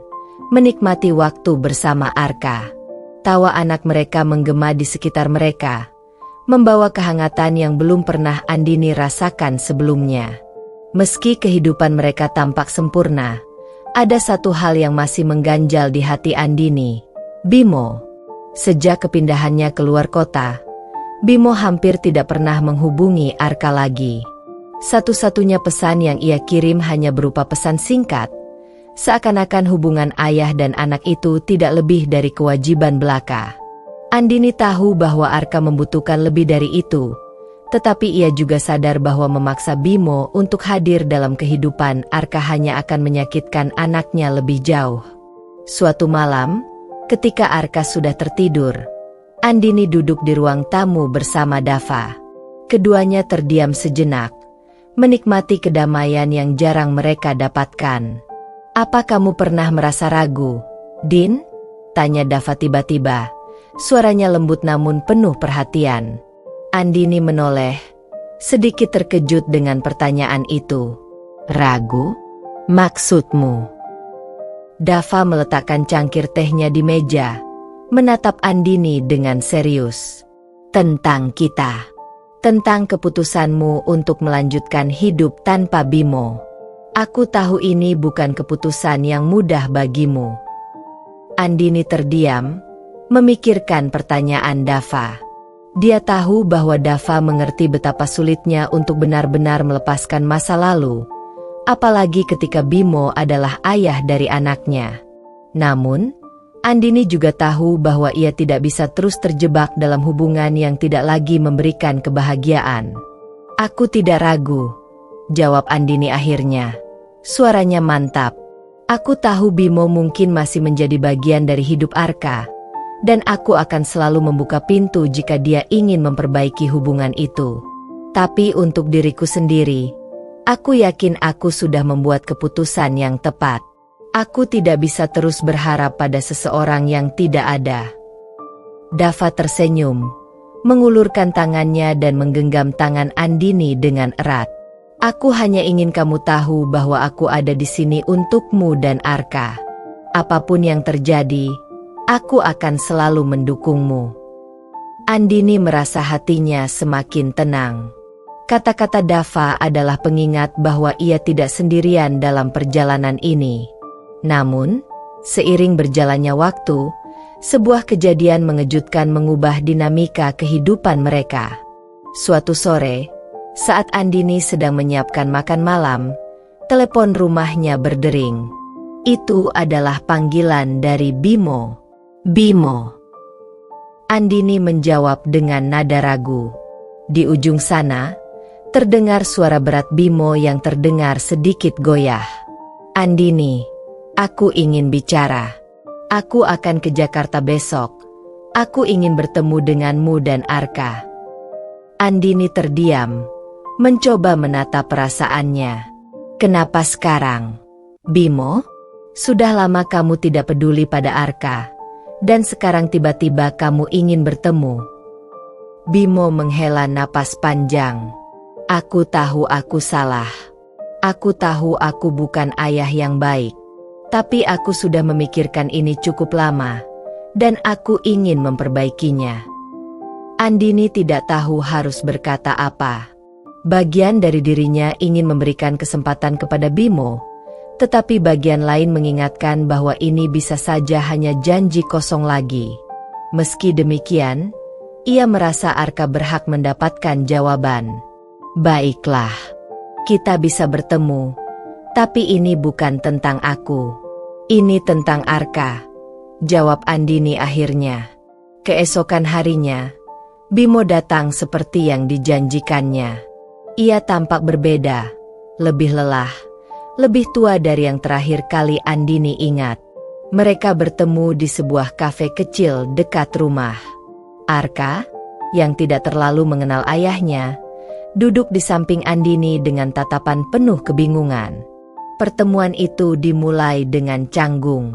menikmati waktu bersama Arka. Tawa anak mereka menggema di sekitar mereka, membawa kehangatan yang belum pernah Andini rasakan sebelumnya. Meski kehidupan mereka tampak sempurna, ada satu hal yang masih mengganjal di hati Andini. Bimo. Sejak kepindahannya keluar kota, Bimo hampir tidak pernah menghubungi Arka lagi. Satu-satunya pesan yang ia kirim hanya berupa pesan singkat, seakan-akan hubungan ayah dan anak itu tidak lebih dari kewajiban belaka. Andini tahu bahwa Arka membutuhkan lebih dari itu, Tetapi ia juga sadar bahwa memaksa Bimo untuk hadir dalam kehidupan Arka hanya akan menyakitkan anaknya lebih jauh. Suatu malam, ketika Arka sudah tertidur, Andini duduk di ruang tamu bersama Dava. Keduanya terdiam sejenak, menikmati kedamaian yang jarang mereka dapatkan. "Apa kamu pernah merasa ragu, Din?" tanya Dava tiba-tiba. Suaranya lembut namun penuh perhatian. Andini menoleh, sedikit terkejut dengan pertanyaan itu. "Ragu? Maksudmu?" Dava meletakkan cangkir tehnya di meja, menatap Andini dengan serius. "Tentang kita. Tentang keputusanmu untuk melanjutkan hidup tanpa Bimo. Aku tahu ini bukan keputusan yang mudah bagimu." Andini terdiam, memikirkan pertanyaan Dava. Dia tahu bahwa Dava mengerti betapa sulitnya untuk benar-benar melepaskan masa lalu, apalagi ketika Bimo adalah ayah dari anaknya. Namun, Andini juga tahu bahwa ia tidak bisa terus terjebak dalam hubungan yang tidak lagi memberikan kebahagiaan. "Aku tidak ragu," jawab Andini akhirnya. Suaranya mantap. "Aku tahu Bimo mungkin masih menjadi bagian dari hidup Arka, dan aku akan selalu membuka pintu jika dia ingin memperbaiki hubungan itu. Tapi untuk diriku sendiri, aku yakin aku sudah membuat keputusan yang tepat. Aku tidak bisa terus berharap pada seseorang yang tidak ada." Dava tersenyum, mengulurkan tangannya dan menggenggam tangan Andini dengan erat. "Aku hanya ingin kamu tahu bahwa aku ada di sini untukmu dan Arka. Apapun yang terjadi, aku akan selalu mendukungmu." Andini merasa hatinya semakin tenang. Kata-kata Dava adalah pengingat bahwa ia tidak sendirian dalam perjalanan ini. Namun, seiring berjalannya waktu, sebuah kejadian mengejutkan mengubah dinamika kehidupan mereka. Suatu sore, saat Andini sedang menyiapkan makan malam, telepon rumahnya berdering. Itu adalah panggilan dari Bimo. "Bimo." Andini menjawab dengan nada ragu. Di ujung sana, terdengar suara berat Bimo yang terdengar sedikit goyah. "Andini, aku ingin bicara. Aku akan ke Jakarta besok. Aku ingin bertemu denganmu dan Arka." Andini terdiam, mencoba menatap perasaannya. "Kenapa sekarang, Bimo? Sudah lama kamu tidak peduli pada Arka, dan sekarang tiba-tiba kamu ingin bertemu." Bimo menghela napas panjang. "Aku tahu aku salah. Aku tahu aku bukan ayah yang baik. Tapi aku sudah memikirkan ini cukup lama, dan aku ingin memperbaikinya." Andini tidak tahu harus berkata apa. Bagian dari dirinya ingin memberikan kesempatan kepada Bimo, tetapi bagian lain mengingatkan bahwa ini bisa saja hanya janji kosong lagi. Meski demikian, ia merasa Arka berhak mendapatkan jawaban. "Baiklah, kita bisa bertemu, tapi ini bukan tentang aku. Ini tentang Arka," jawab Andini akhirnya. Keesokan harinya, Bimo datang seperti yang dijanjikannya. Ia tampak berbeda, lebih lelah, lebih tua dari yang terakhir kali Andini ingat. Mereka bertemu di sebuah kafe kecil dekat rumah. Arka, yang tidak terlalu mengenal ayahnya, duduk di samping Andini dengan tatapan penuh kebingungan. Pertemuan itu dimulai dengan canggung.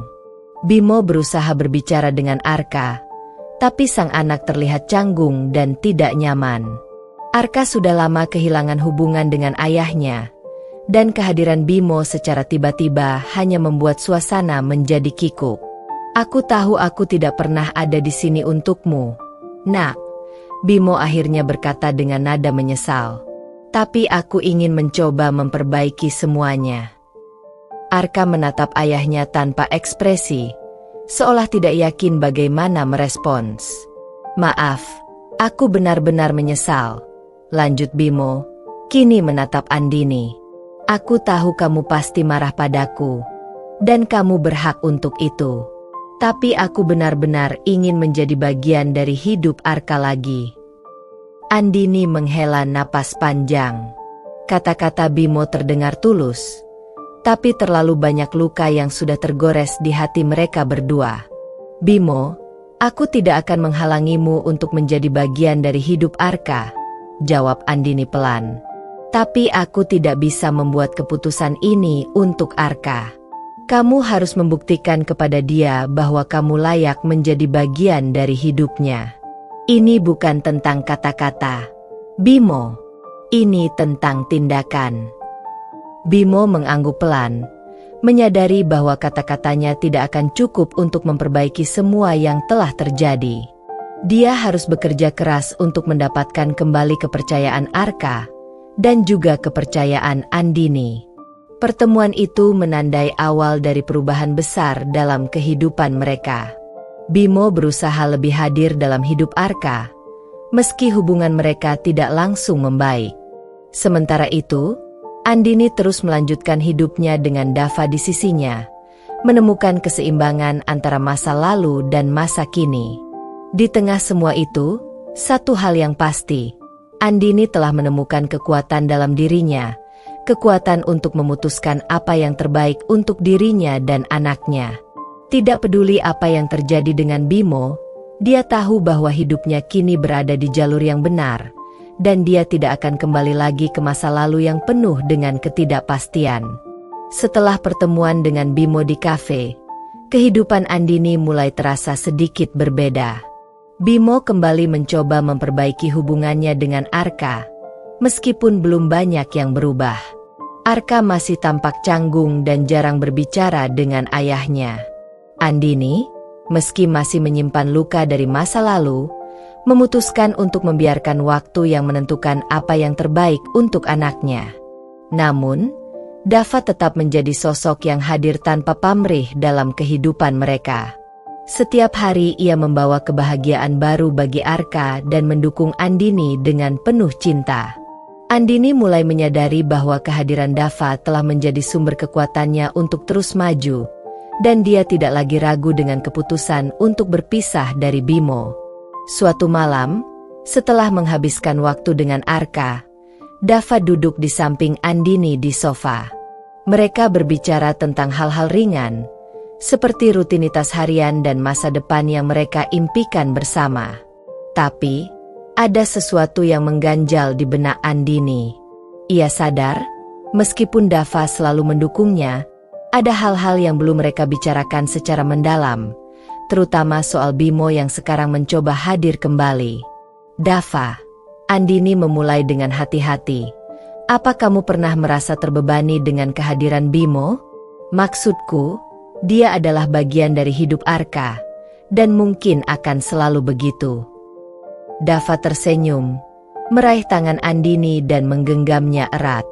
Bimo berusaha berbicara dengan Arka, tapi sang anak terlihat canggung dan tidak nyaman. Arka sudah lama kehilangan hubungan dengan ayahnya, dan kehadiran Bimo secara tiba-tiba hanya membuat suasana menjadi kikuk. "Aku tahu aku tidak pernah ada di sini untukmu, Nak," Bimo akhirnya berkata dengan nada menyesal. "Tapi aku ingin mencoba memperbaiki semuanya." Arka menatap ayahnya tanpa ekspresi, seolah tidak yakin bagaimana merespons. "Maaf, aku benar-benar menyesal," lanjut Bimo, kini menatap Andini. "Aku tahu kamu pasti marah padaku, dan kamu berhak untuk itu. Tapi aku benar-benar ingin menjadi bagian dari hidup Arka lagi." Andini menghela napas panjang. Kata-kata Bimo terdengar tulus, tapi terlalu banyak luka yang sudah tergores di hati mereka berdua. "Bimo, aku tidak akan menghalangimu untuk menjadi bagian dari hidup Arka," jawab Andini pelan. "Tapi aku tidak bisa membuat keputusan ini untuk Arka. Kamu harus membuktikan kepada dia bahwa kamu layak menjadi bagian dari hidupnya. Ini bukan tentang kata-kata, Bimo. Ini tentang tindakan." Bimo mengangguk pelan, menyadari bahwa kata-katanya tidak akan cukup untuk memperbaiki semua yang telah terjadi. Dia harus bekerja keras untuk mendapatkan kembali kepercayaan Arka dan juga kepercayaan Andini. Pertemuan itu menandai awal dari perubahan besar dalam kehidupan mereka. Bimo berusaha lebih hadir dalam hidup Arka, meski hubungan mereka tidak langsung membaik. Sementara itu, Andini terus melanjutkan hidupnya dengan Dava di sisinya, menemukan keseimbangan antara masa lalu dan masa kini. Di tengah semua itu, satu hal yang pasti, Andini telah menemukan kekuatan dalam dirinya, kekuatan untuk memutuskan apa yang terbaik untuk dirinya dan anaknya. Tidak peduli apa yang terjadi dengan Bimo, dia tahu bahwa hidupnya kini berada di jalur yang benar, dan dia tidak akan kembali lagi ke masa lalu yang penuh dengan ketidakpastian. Setelah pertemuan dengan Bimo di kafe, kehidupan Andini mulai terasa sedikit berbeda. Bimo kembali mencoba memperbaiki hubungannya dengan Arka, meskipun belum banyak yang berubah. Arka masih tampak canggung dan jarang berbicara dengan ayahnya. Andini, meski masih menyimpan luka dari masa lalu, memutuskan untuk membiarkan waktu yang menentukan apa yang terbaik untuk anaknya. Namun, Dava tetap menjadi sosok yang hadir tanpa pamrih dalam kehidupan mereka. Setiap hari ia membawa kebahagiaan baru bagi Arka dan mendukung Andini dengan penuh cinta. Andini mulai menyadari bahwa kehadiran Dava telah menjadi sumber kekuatannya untuk terus maju, dan dia tidak lagi ragu dengan keputusan untuk berpisah dari Bimo. Suatu malam, setelah menghabiskan waktu dengan Arka, Dava duduk di samping Andini di sofa. Mereka berbicara tentang hal-hal ringan, seperti rutinitas harian dan masa depan yang mereka impikan bersama. Tapi, ada sesuatu yang mengganjal di benak Andini. Ia sadar, meskipun Dava selalu mendukungnya, ada hal-hal yang belum mereka bicarakan secara mendalam, terutama soal Bimo yang sekarang mencoba hadir kembali. "Dava," Andini memulai dengan hati-hati, "apa kamu pernah merasa terbebani dengan kehadiran Bimo? Maksudku, dia adalah bagian dari hidup Arka, dan mungkin akan selalu begitu." Dava tersenyum, meraih tangan Andini dan menggenggamnya erat.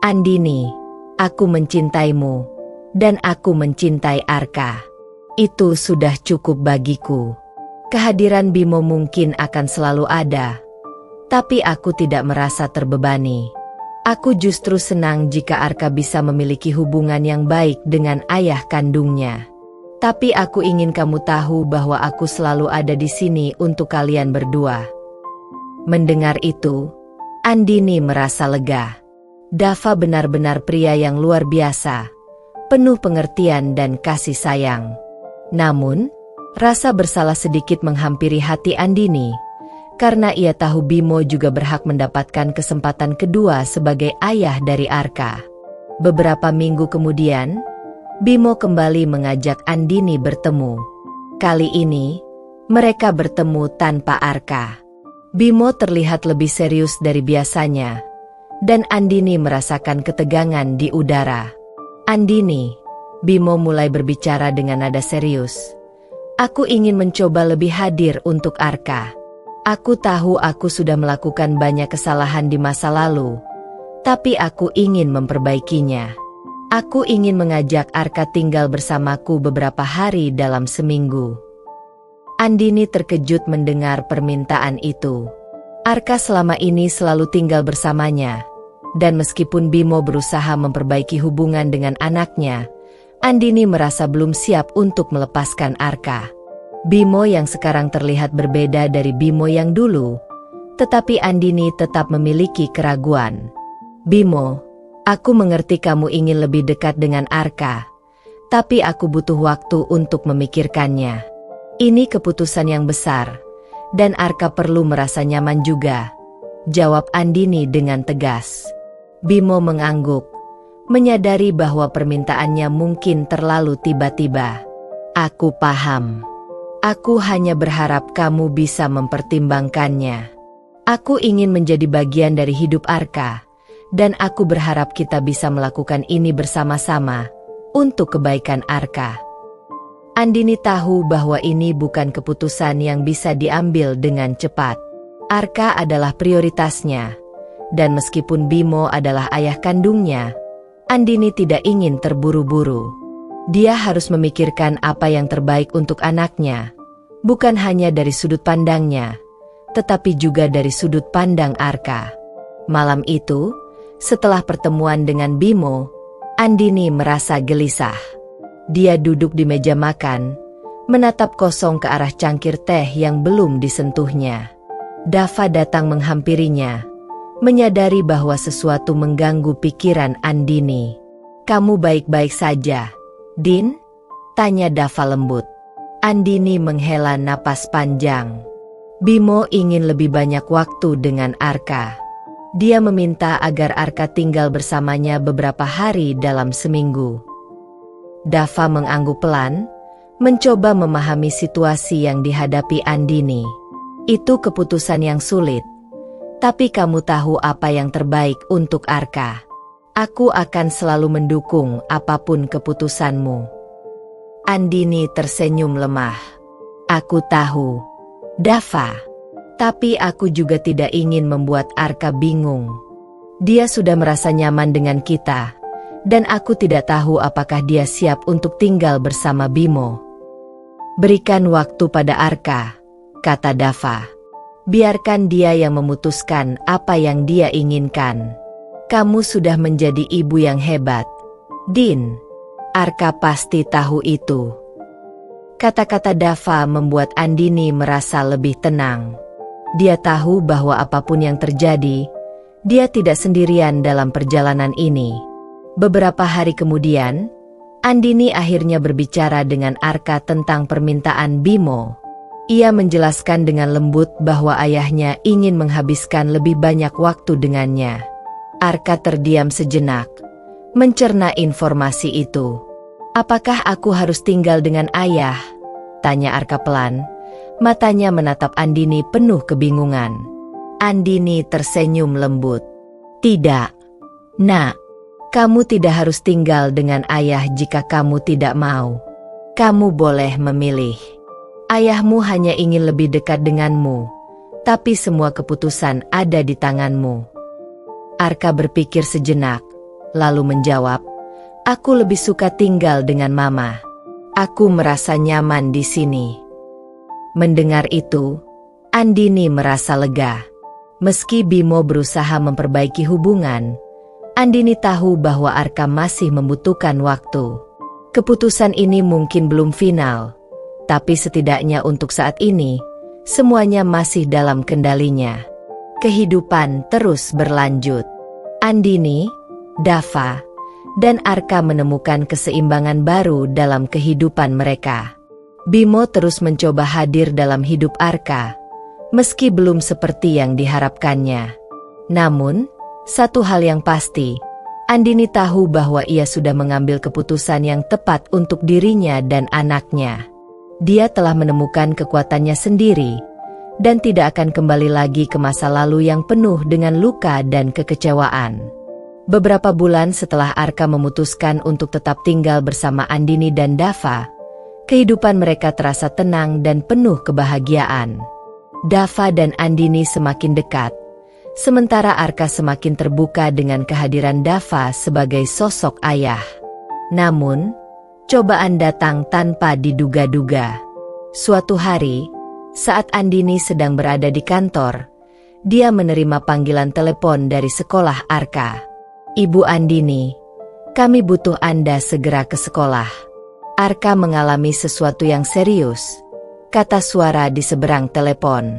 "Andini, aku mencintaimu, dan aku mencintai Arka. Itu sudah cukup bagiku. Kehadiran Bimo mungkin akan selalu ada, tapi aku tidak merasa terbebani. Aku justru senang jika Arka bisa memiliki hubungan yang baik dengan ayah kandungnya. Tapi aku ingin kamu tahu bahwa aku selalu ada di sini untuk kalian berdua." Mendengar itu, Andini merasa lega. Dava benar-benar pria yang luar biasa, penuh pengertian dan kasih sayang. Namun, rasa bersalah sedikit menghampiri hati Andini, karena ia tahu Bimo juga berhak mendapatkan kesempatan kedua sebagai ayah dari Arka. Beberapa minggu kemudian, Bimo kembali mengajak Andini bertemu. Kali ini, mereka bertemu tanpa Arka. Bimo terlihat lebih serius dari biasanya, dan Andini merasakan ketegangan di udara. "Andini," Bimo mulai berbicara dengan nada serius, "aku ingin mencoba lebih hadir untuk Arka. Aku tahu aku sudah melakukan banyak kesalahan di masa lalu, tapi aku ingin memperbaikinya. Aku ingin mengajak Arka tinggal bersamaku beberapa hari dalam seminggu." Andini terkejut mendengar permintaan itu. Arka selama ini selalu tinggal bersamanya, dan meskipun Bimo berusaha memperbaiki hubungan dengan anaknya, Andini merasa belum siap untuk melepaskan Arka. Bimo yang sekarang terlihat berbeda dari Bimo yang dulu, Tetapi Andini tetap memiliki keraguan. Bimo, aku mengerti kamu ingin lebih dekat dengan Arka, tapi aku butuh waktu untuk memikirkannya. Ini keputusan yang besar, dan Arka perlu merasa nyaman juga, jawab Andini dengan tegas. Bimo mengangguk, menyadari bahwa permintaannya mungkin terlalu tiba-tiba. Aku paham. Aku hanya berharap kamu bisa mempertimbangkannya. Aku ingin menjadi bagian dari hidup Arka, dan aku berharap kita bisa melakukan ini bersama-sama untuk kebaikan Arka. Andini tahu bahwa ini bukan keputusan yang bisa diambil dengan cepat. Arka adalah prioritasnya, dan meskipun Bimo adalah ayah kandungnya, Andini tidak ingin terburu-buru. Dia harus memikirkan apa yang terbaik untuk anaknya, bukan hanya dari sudut pandangnya, tetapi juga dari sudut pandang Arka. Malam itu, setelah pertemuan dengan Bimo, Andini merasa gelisah. Dia duduk di meja makan, menatap kosong ke arah cangkir teh yang belum disentuhnya. Dava datang menghampirinya, menyadari bahwa sesuatu mengganggu pikiran Andini. "Kamu baik-baik saja, Din?" tanya Dava lembut. Andini menghela napas panjang. Bimo ingin lebih banyak waktu dengan Arka. Dia meminta agar Arka tinggal bersamanya beberapa hari dalam seminggu. Dava mengangguk pelan, mencoba memahami situasi yang dihadapi Andini. Itu keputusan yang sulit, tapi kamu tahu apa yang terbaik untuk Arka. Aku akan selalu mendukung apapun keputusanmu. Andini tersenyum lemah. Aku tahu, Dava, tapi aku juga tidak ingin membuat Arka bingung. Dia sudah merasa nyaman dengan kita, dan aku tidak tahu apakah dia siap untuk tinggal bersama Bimo. Berikan waktu pada Arka, kata Dava. Biarkan dia yang memutuskan apa yang dia inginkan. Kamu sudah menjadi ibu yang hebat, Din. Arka pasti tahu itu. Kata-kata Dava membuat Andini merasa lebih tenang. Dia tahu bahwa apapun yang terjadi, dia tidak sendirian dalam perjalanan ini. Beberapa hari kemudian, Andini akhirnya berbicara dengan Arka tentang permintaan Bimo. Ia menjelaskan dengan lembut bahwa ayahnya ingin menghabiskan lebih banyak waktu dengannya. Arka terdiam sejenak, mencerna informasi itu. "Apakah aku harus tinggal dengan ayah?" tanya Arka pelan. Matanya menatap Andini penuh kebingungan. Andini tersenyum lembut. "Tidak, Nak. Kamu tidak harus tinggal dengan ayah jika kamu tidak mau. Kamu boleh memilih. Ayahmu hanya ingin lebih dekat denganmu, tapi semua keputusan ada di tanganmu." Arka berpikir sejenak, lalu menjawab, "Aku lebih suka tinggal dengan Mama. Aku merasa nyaman di sini." Mendengar itu, Andini merasa lega. Meski Bimo berusaha memperbaiki hubungan, Andini tahu bahwa Arka masih membutuhkan waktu. Keputusan ini mungkin belum final, tapi setidaknya untuk saat ini, semuanya masih dalam kendalinya. Kehidupan terus berlanjut. Andini, Dava, dan Arka menemukan keseimbangan baru dalam kehidupan mereka. Bimo terus mencoba hadir dalam hidup Arka, meski belum seperti yang diharapkannya. Namun, satu hal yang pasti, Andini tahu bahwa ia sudah mengambil keputusan yang tepat untuk dirinya dan anaknya. Dia telah menemukan kekuatannya sendiri, dan tidak akan kembali lagi ke masa lalu yang penuh dengan luka dan kekecewaan. Beberapa bulan setelah Arka memutuskan untuk tetap tinggal bersama Andini dan Dava, kehidupan mereka terasa tenang dan penuh kebahagiaan. Dava dan Andini semakin dekat, sementara Arka semakin terbuka dengan kehadiran Dava sebagai sosok ayah. Namun, cobaan datang tanpa diduga-duga. Suatu hari, saat Andini sedang berada di kantor, dia menerima panggilan telepon dari sekolah Arka. "Ibu Andini, kami butuh Anda segera ke sekolah. Arka mengalami sesuatu yang serius," kata suara di seberang telepon.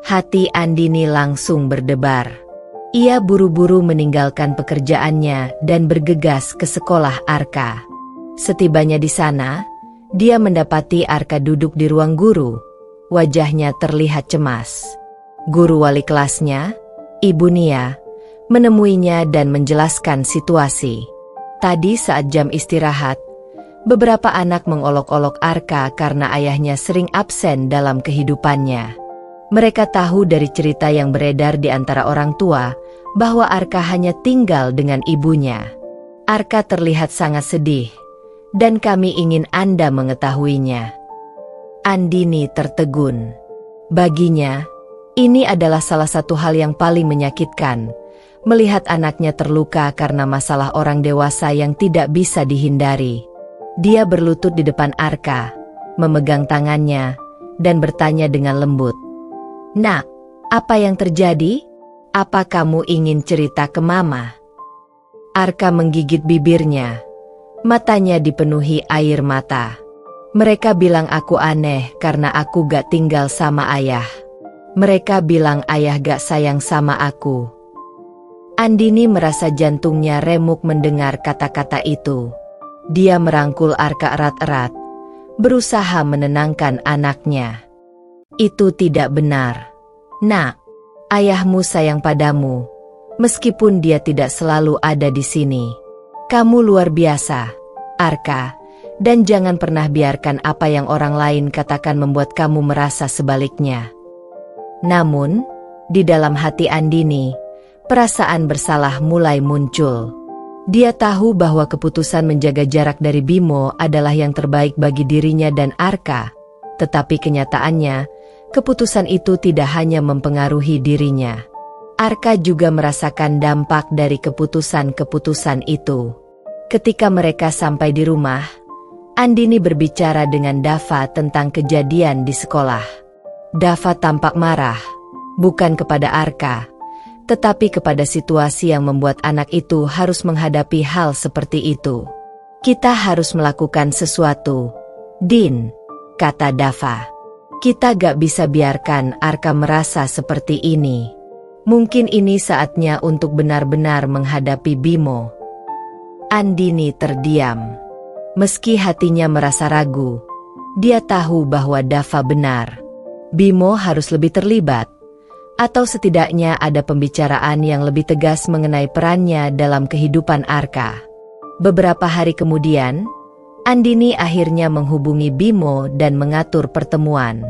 Hati Andini langsung berdebar. Ia buru-buru meninggalkan pekerjaannya dan bergegas ke sekolah Arka. Setibanya di sana, dia mendapati Arka duduk di ruang guru. Wajahnya terlihat cemas. Guru wali kelasnya, Ibu Nia, menemuinya dan menjelaskan situasi. Tadi saat jam istirahat, beberapa anak mengolok-olok Arka karena ayahnya sering absen dalam kehidupannya. Mereka tahu dari cerita yang beredar di antara orang tua bahwa Arka hanya tinggal dengan ibunya. Arka terlihat sangat sedih, dan kami ingin Anda mengetahuinya. Andini tertegun. Baginya, ini adalah salah satu hal yang paling menyakitkan, melihat anaknya terluka karena masalah orang dewasa yang tidak bisa dihindari. Dia berlutut di depan Arka, memegang tangannya, dan bertanya dengan lembut, "Nak, apa yang terjadi? Apa kamu ingin cerita ke Mama?" Arka menggigit bibirnya. Matanya dipenuhi air mata. "Mereka bilang aku aneh karena aku gak tinggal sama ayah. Mereka bilang ayah gak sayang sama aku." Andini merasa jantungnya remuk mendengar kata-kata itu. Dia merangkul Arka erat-erat, berusaha menenangkan anaknya. "Itu tidak benar. Nak, ayahmu sayang padamu, meskipun dia tidak selalu ada di sini. Kamu luar biasa, Arka, dan jangan pernah biarkan apa yang orang lain katakan membuat kamu merasa sebaliknya." Namun, di dalam hati Andini, perasaan bersalah mulai muncul. Dia tahu bahwa keputusan menjaga jarak dari Bimo adalah yang terbaik bagi dirinya dan Arka, tetapi kenyataannya, keputusan itu tidak hanya mempengaruhi dirinya. Arka juga merasakan dampak dari keputusan-keputusan itu. Ketika mereka sampai di rumah, Andini berbicara dengan Dava tentang kejadian di sekolah. Dava tampak marah, bukan kepada Arka, tetapi kepada situasi yang membuat anak itu harus menghadapi hal seperti itu. "Kita harus melakukan sesuatu, Din," kata Dava. "Kita gak bisa biarkan Arka merasa seperti ini. Mungkin ini saatnya untuk benar-benar menghadapi Bimo." Andini terdiam. Meski hatinya merasa ragu, dia tahu bahwa Dava benar. Bimo harus lebih terlibat, atau setidaknya ada pembicaraan yang lebih tegas mengenai perannya dalam kehidupan Arka. Beberapa hari kemudian, Andini akhirnya menghubungi Bimo dan mengatur pertemuan.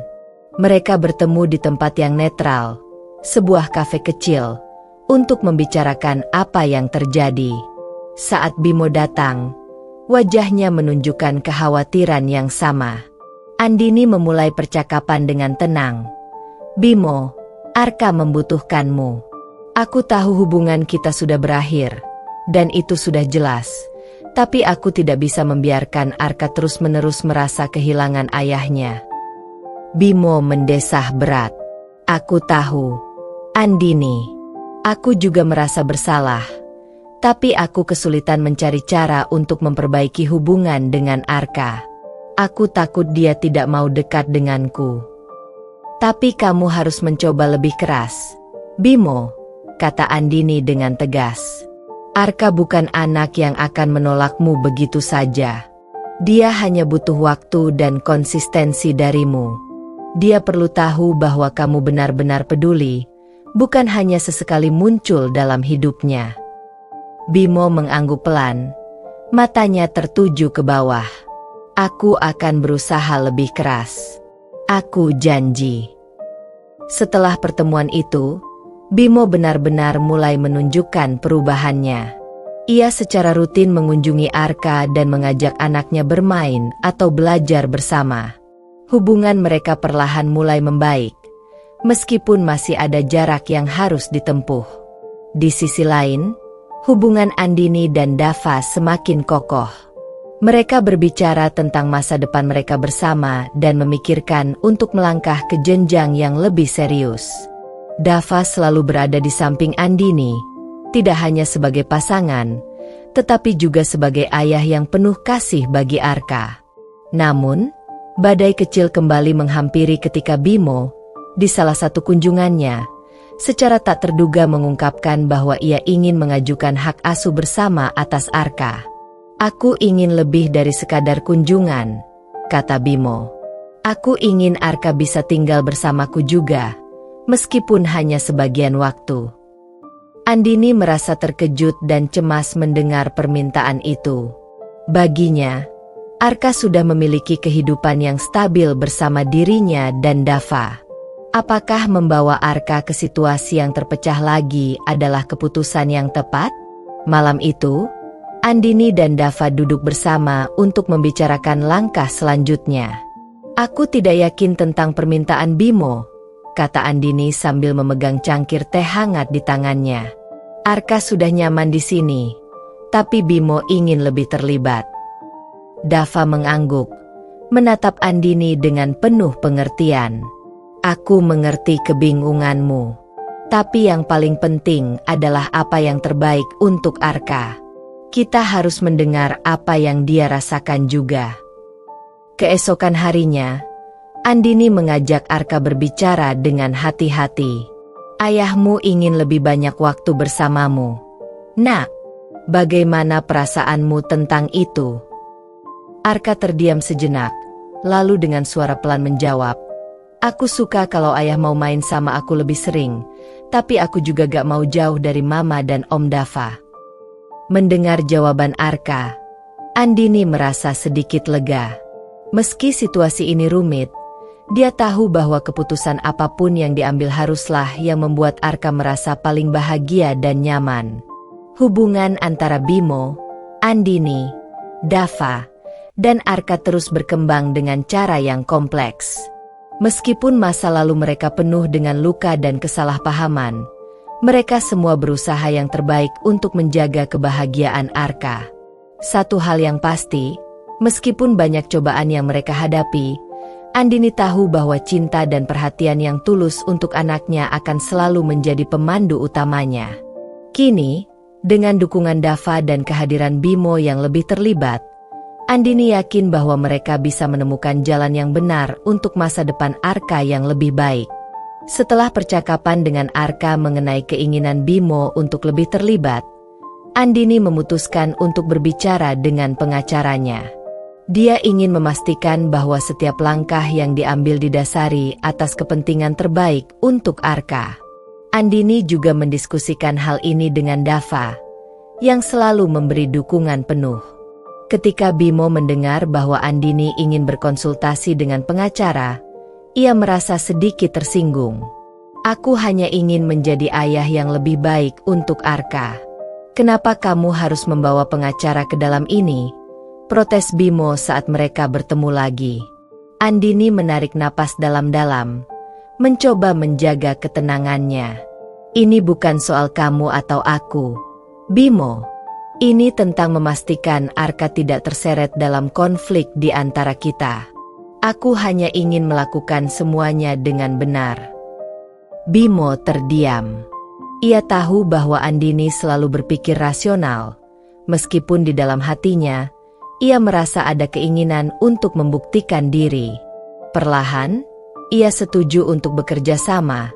Mereka bertemu di tempat yang netral, sebuah kafe kecil, untuk membicarakan apa yang terjadi. Saat Bimo datang, wajahnya menunjukkan kekhawatiran yang sama. Andini memulai percakapan dengan tenang. "Bimo, Arka membutuhkanmu. Aku tahu hubungan kita sudah berakhir, dan itu sudah jelas. Tapi aku tidak bisa membiarkan Arka terus-menerus merasa kehilangan ayahnya." Bimo mendesah berat. "Aku tahu, Andini. Aku juga merasa bersalah. Tapi aku kesulitan mencari cara untuk memperbaiki hubungan dengan Arka. Aku takut dia tidak mau dekat denganku. Tapi kamu harus mencoba lebih keras, Bimo," kata Andini dengan tegas. "Arka bukan anak yang akan menolakmu begitu saja. Dia hanya butuh waktu dan konsistensi darimu. Dia perlu tahu bahwa kamu benar-benar peduli, bukan hanya sesekali muncul dalam hidupnya." Bimo mengangguk pelan, matanya tertuju ke bawah. "Aku akan berusaha lebih keras. Aku janji." Setelah pertemuan itu, Bimo benar-benar mulai menunjukkan perubahannya. Ia secara rutin mengunjungi Arka dan mengajak anaknya bermain atau belajar bersama. Hubungan mereka perlahan mulai membaik, meskipun masih ada jarak yang harus ditempuh. Di sisi lain, hubungan Andini dan Dava semakin kokoh. Mereka berbicara tentang masa depan mereka bersama dan memikirkan untuk melangkah ke jenjang yang lebih serius. Dava selalu berada di samping Andini, tidak hanya sebagai pasangan, tetapi juga sebagai ayah yang penuh kasih bagi Arka. Namun, badai kecil kembali menghampiri ketika Bimo, Di salah satu kunjungannya, secara tak terduga mengungkapkan bahwa ia ingin mengajukan hak asuh bersama atas Arka. "Aku ingin lebih dari sekadar kunjungan," kata Bimo. "Aku ingin Arka bisa tinggal bersamaku juga, meskipun hanya sebagian waktu." Andini merasa terkejut dan cemas mendengar permintaan itu. Baginya, Arka sudah memiliki kehidupan yang stabil bersama dirinya dan Dava. Apakah membawa Arka ke situasi yang terpecah lagi adalah keputusan yang tepat? Malam itu, Andini dan Dava duduk bersama untuk membicarakan langkah selanjutnya. "Aku tidak yakin tentang permintaan Bimo," kata Andini sambil memegang cangkir teh hangat di tangannya. "Arka sudah nyaman di sini, tapi Bimo ingin lebih terlibat." Dava mengangguk, menatap Andini dengan penuh pengertian. "Aku mengerti kebingunganmu, tapi yang paling penting adalah apa yang terbaik untuk Arka. Kita harus mendengar apa yang dia rasakan juga." Keesokan harinya, Andini mengajak Arka berbicara dengan hati-hati. "Ayahmu ingin lebih banyak waktu bersamamu. Nak, bagaimana perasaanmu tentang itu?" Arka terdiam sejenak, lalu dengan suara pelan menjawab, "Aku suka kalau ayah mau main sama aku lebih sering, tapi aku juga gak mau jauh dari Mama dan Om Dava." Mendengar jawaban Arka, Andini merasa sedikit lega. Meski situasi ini rumit, dia tahu bahwa keputusan apapun yang diambil haruslah yang membuat Arka merasa paling bahagia dan nyaman. Hubungan antara Bimo, Andini, Dava, dan Arka terus berkembang dengan cara yang kompleks. Meskipun masa lalu mereka penuh dengan luka dan kesalahpahaman, mereka semua berusaha yang terbaik untuk menjaga kebahagiaan Arka. Satu hal yang pasti, meskipun banyak cobaan yang mereka hadapi, Andini tahu bahwa cinta dan perhatian yang tulus untuk anaknya akan selalu menjadi pemandu utamanya. Kini, dengan dukungan Dava dan kehadiran Bimo yang lebih terlibat, Andini yakin bahwa mereka bisa menemukan jalan yang benar untuk masa depan Arka yang lebih baik. Setelah percakapan dengan Arka mengenai keinginan Bimo untuk lebih terlibat, Andini memutuskan untuk berbicara dengan pengacaranya. Dia ingin memastikan bahwa setiap langkah yang diambil didasari atas kepentingan terbaik untuk Arka. Andini juga mendiskusikan hal ini dengan Dava, yang selalu memberi dukungan penuh. Ketika Bimo mendengar bahwa Andini ingin berkonsultasi dengan pengacara, ia merasa sedikit tersinggung. "Aku hanya ingin menjadi ayah yang lebih baik untuk Arka. Kenapa kamu harus membawa pengacara ke dalam ini?" protes Bimo saat mereka bertemu lagi. Andini menarik napas dalam-dalam, mencoba menjaga ketenangannya. "Ini bukan soal kamu atau aku, Bimo. Ini tentang memastikan Arka tidak terseret dalam konflik di antara kita. Aku hanya ingin melakukan semuanya dengan benar." Bimo terdiam. Ia tahu bahwa Andini selalu berpikir rasional, meskipun di dalam hatinya, ia merasa ada keinginan untuk membuktikan diri. Perlahan, ia setuju untuk bekerja sama,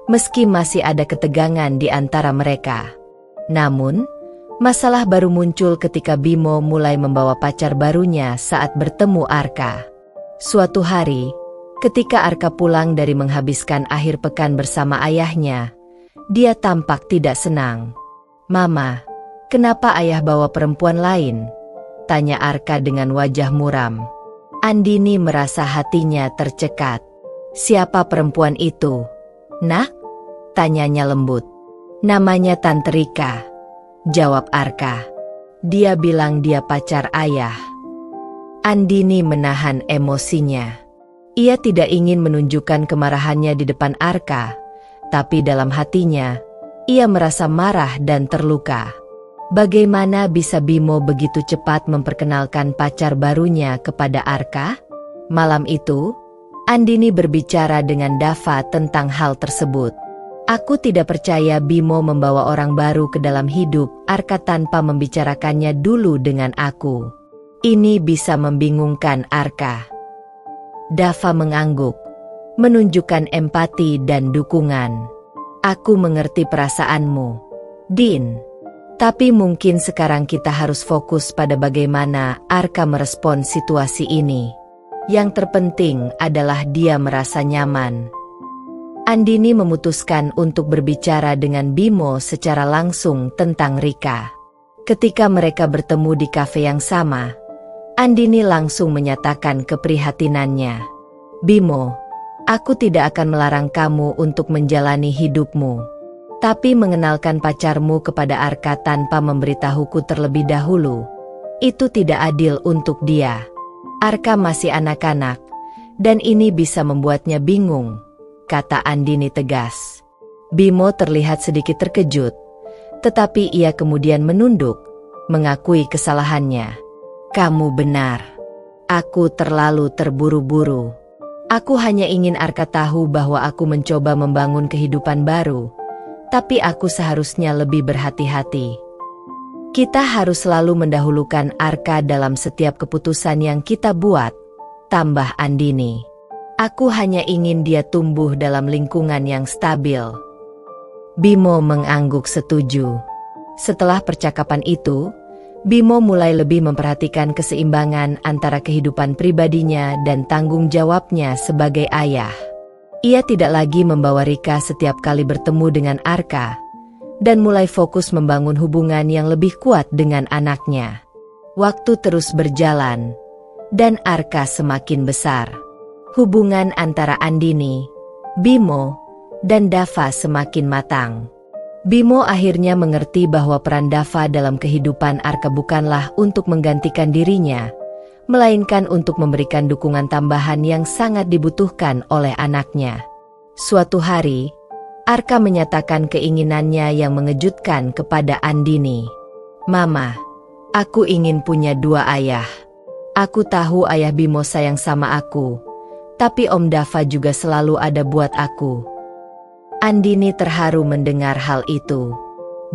meski masih ada ketegangan di antara mereka. Namun, masalah baru muncul ketika Bimo mulai membawa pacar barunya saat bertemu Arka. Suatu hari, ketika Arka pulang dari menghabiskan akhir pekan bersama ayahnya, dia tampak tidak senang. "Mama, kenapa ayah bawa perempuan lain?" tanya Arka dengan wajah muram. Andini merasa hatinya tercekat. "Siapa perempuan itu, Nak?" tanyanya lembut. "Namanya Tante Rika," jawab Arka. "Dia bilang dia pacar ayah." Andini menahan emosinya. Ia tidak ingin menunjukkan kemarahannya di depan Arka, tapi dalam hatinya, ia merasa marah dan terluka. Bagaimana bisa Bimo begitu cepat memperkenalkan pacar barunya kepada Arka? Malam itu, Andini berbicara dengan Dava tentang hal tersebut. "Aku tidak percaya Bimo membawa orang baru ke dalam hidup Arka tanpa membicarakannya dulu dengan aku. Ini bisa membingungkan Arka." Dava mengangguk, menunjukkan empati dan dukungan. Aku mengerti perasaanmu, Din. Tapi mungkin sekarang kita harus fokus pada bagaimana Arka merespon situasi ini. Yang terpenting adalah dia merasa nyaman. Andini memutuskan untuk berbicara dengan Bimo secara langsung tentang Rika. Ketika mereka bertemu di kafe yang sama, Andini langsung menyatakan keprihatinannya. Bimo, aku tidak akan melarang kamu untuk menjalani hidupmu. Tapi mengenalkan pacarmu kepada Arka tanpa memberitahuku terlebih dahulu, itu tidak adil untuk dia. Arka masih anak-anak, dan ini bisa membuatnya bingung, kata Andini tegas. Bimo terlihat sedikit terkejut, tetapi ia kemudian menunduk, mengakui kesalahannya. Kamu benar. Aku terlalu terburu-buru. Aku hanya ingin Arka tahu bahwa aku mencoba membangun kehidupan baru. Tapi aku seharusnya lebih berhati-hati. Kita harus selalu mendahulukan Arka dalam setiap keputusan yang kita buat, tambah Andini. Aku hanya ingin dia tumbuh dalam lingkungan yang stabil. Bimo mengangguk setuju. Setelah percakapan itu, Bimo mulai lebih memperhatikan keseimbangan antara kehidupan pribadinya dan tanggung jawabnya sebagai ayah. Ia tidak lagi membawa Rika setiap kali bertemu dengan Arka, dan mulai fokus membangun hubungan yang lebih kuat dengan anaknya. Waktu terus berjalan, dan Arka semakin besar. Hubungan antara Andini, Bimo, dan Dava semakin matang. Bimo akhirnya mengerti bahwa peran Dava dalam kehidupan Arka bukanlah untuk menggantikan dirinya, melainkan untuk memberikan dukungan tambahan yang sangat dibutuhkan oleh anaknya. Suatu hari, Arka menyatakan keinginannya yang mengejutkan kepada Andini. Mama, aku ingin punya dua ayah. Aku tahu ayah Bimo sayang sama aku, tapi Om Dava juga selalu ada buat aku. Andini terharu mendengar hal itu.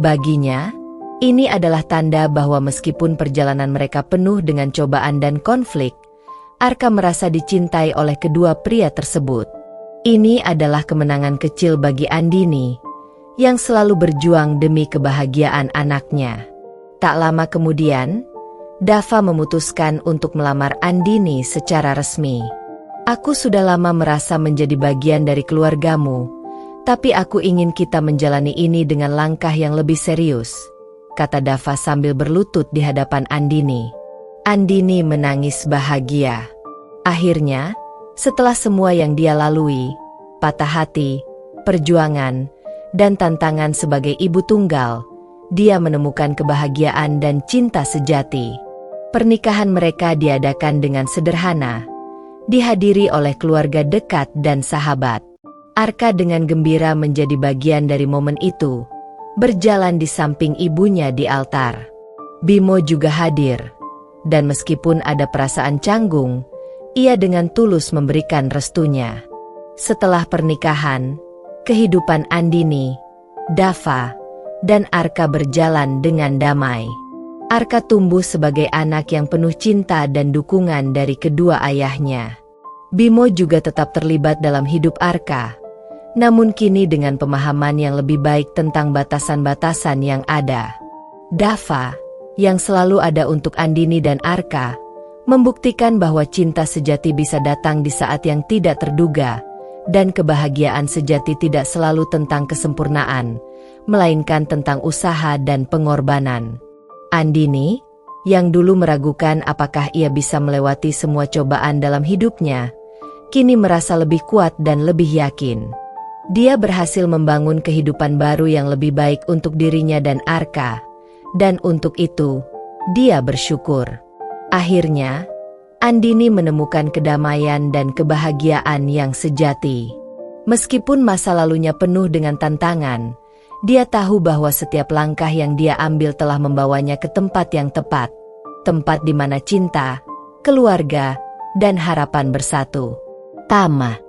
Baginya, ini adalah tanda bahwa meskipun perjalanan mereka penuh dengan cobaan dan konflik, Arka merasa dicintai oleh kedua pria tersebut. Ini adalah kemenangan kecil bagi Andini, yang selalu berjuang demi kebahagiaan anaknya. Tak lama kemudian, Dava memutuskan untuk melamar Andini secara resmi. Aku sudah lama merasa menjadi bagian dari keluargamu, tapi aku ingin kita menjalani ini dengan langkah yang lebih serius, kata Dava sambil berlutut di hadapan Andini. Andini menangis bahagia. Akhirnya, setelah semua yang dia lalui, patah hati, perjuangan, dan tantangan sebagai ibu tunggal, dia menemukan kebahagiaan dan cinta sejati. Pernikahan mereka diadakan dengan sederhana, dihadiri oleh keluarga dekat dan sahabat. Arka dengan gembira menjadi bagian dari momen itu, berjalan di samping ibunya di altar. Bimo juga hadir, dan meskipun ada perasaan canggung, ia dengan tulus memberikan restunya. Setelah pernikahan, kehidupan Andini, Dava, dan Arka berjalan dengan damai. Arka tumbuh sebagai anak yang penuh cinta dan dukungan dari kedua ayahnya. Bimo juga tetap terlibat dalam hidup Arka, namun kini dengan pemahaman yang lebih baik tentang batasan-batasan yang ada. Dava, yang selalu ada untuk Andini dan Arka, membuktikan bahwa cinta sejati bisa datang di saat yang tidak terduga, dan kebahagiaan sejati tidak selalu tentang kesempurnaan, melainkan tentang usaha dan pengorbanan. Andini, yang dulu meragukan apakah ia bisa melewati semua cobaan dalam hidupnya, kini merasa lebih kuat dan lebih yakin. Dia berhasil membangun kehidupan baru yang lebih baik untuk dirinya dan Arka, dan untuk itu, dia bersyukur. Akhirnya, Andini menemukan kedamaian dan kebahagiaan yang sejati. Meskipun masa lalunya penuh dengan tantangan, dia tahu bahwa setiap langkah yang dia ambil telah membawanya ke tempat yang tepat, tempat di mana cinta, keluarga, dan harapan bersatu. Tama.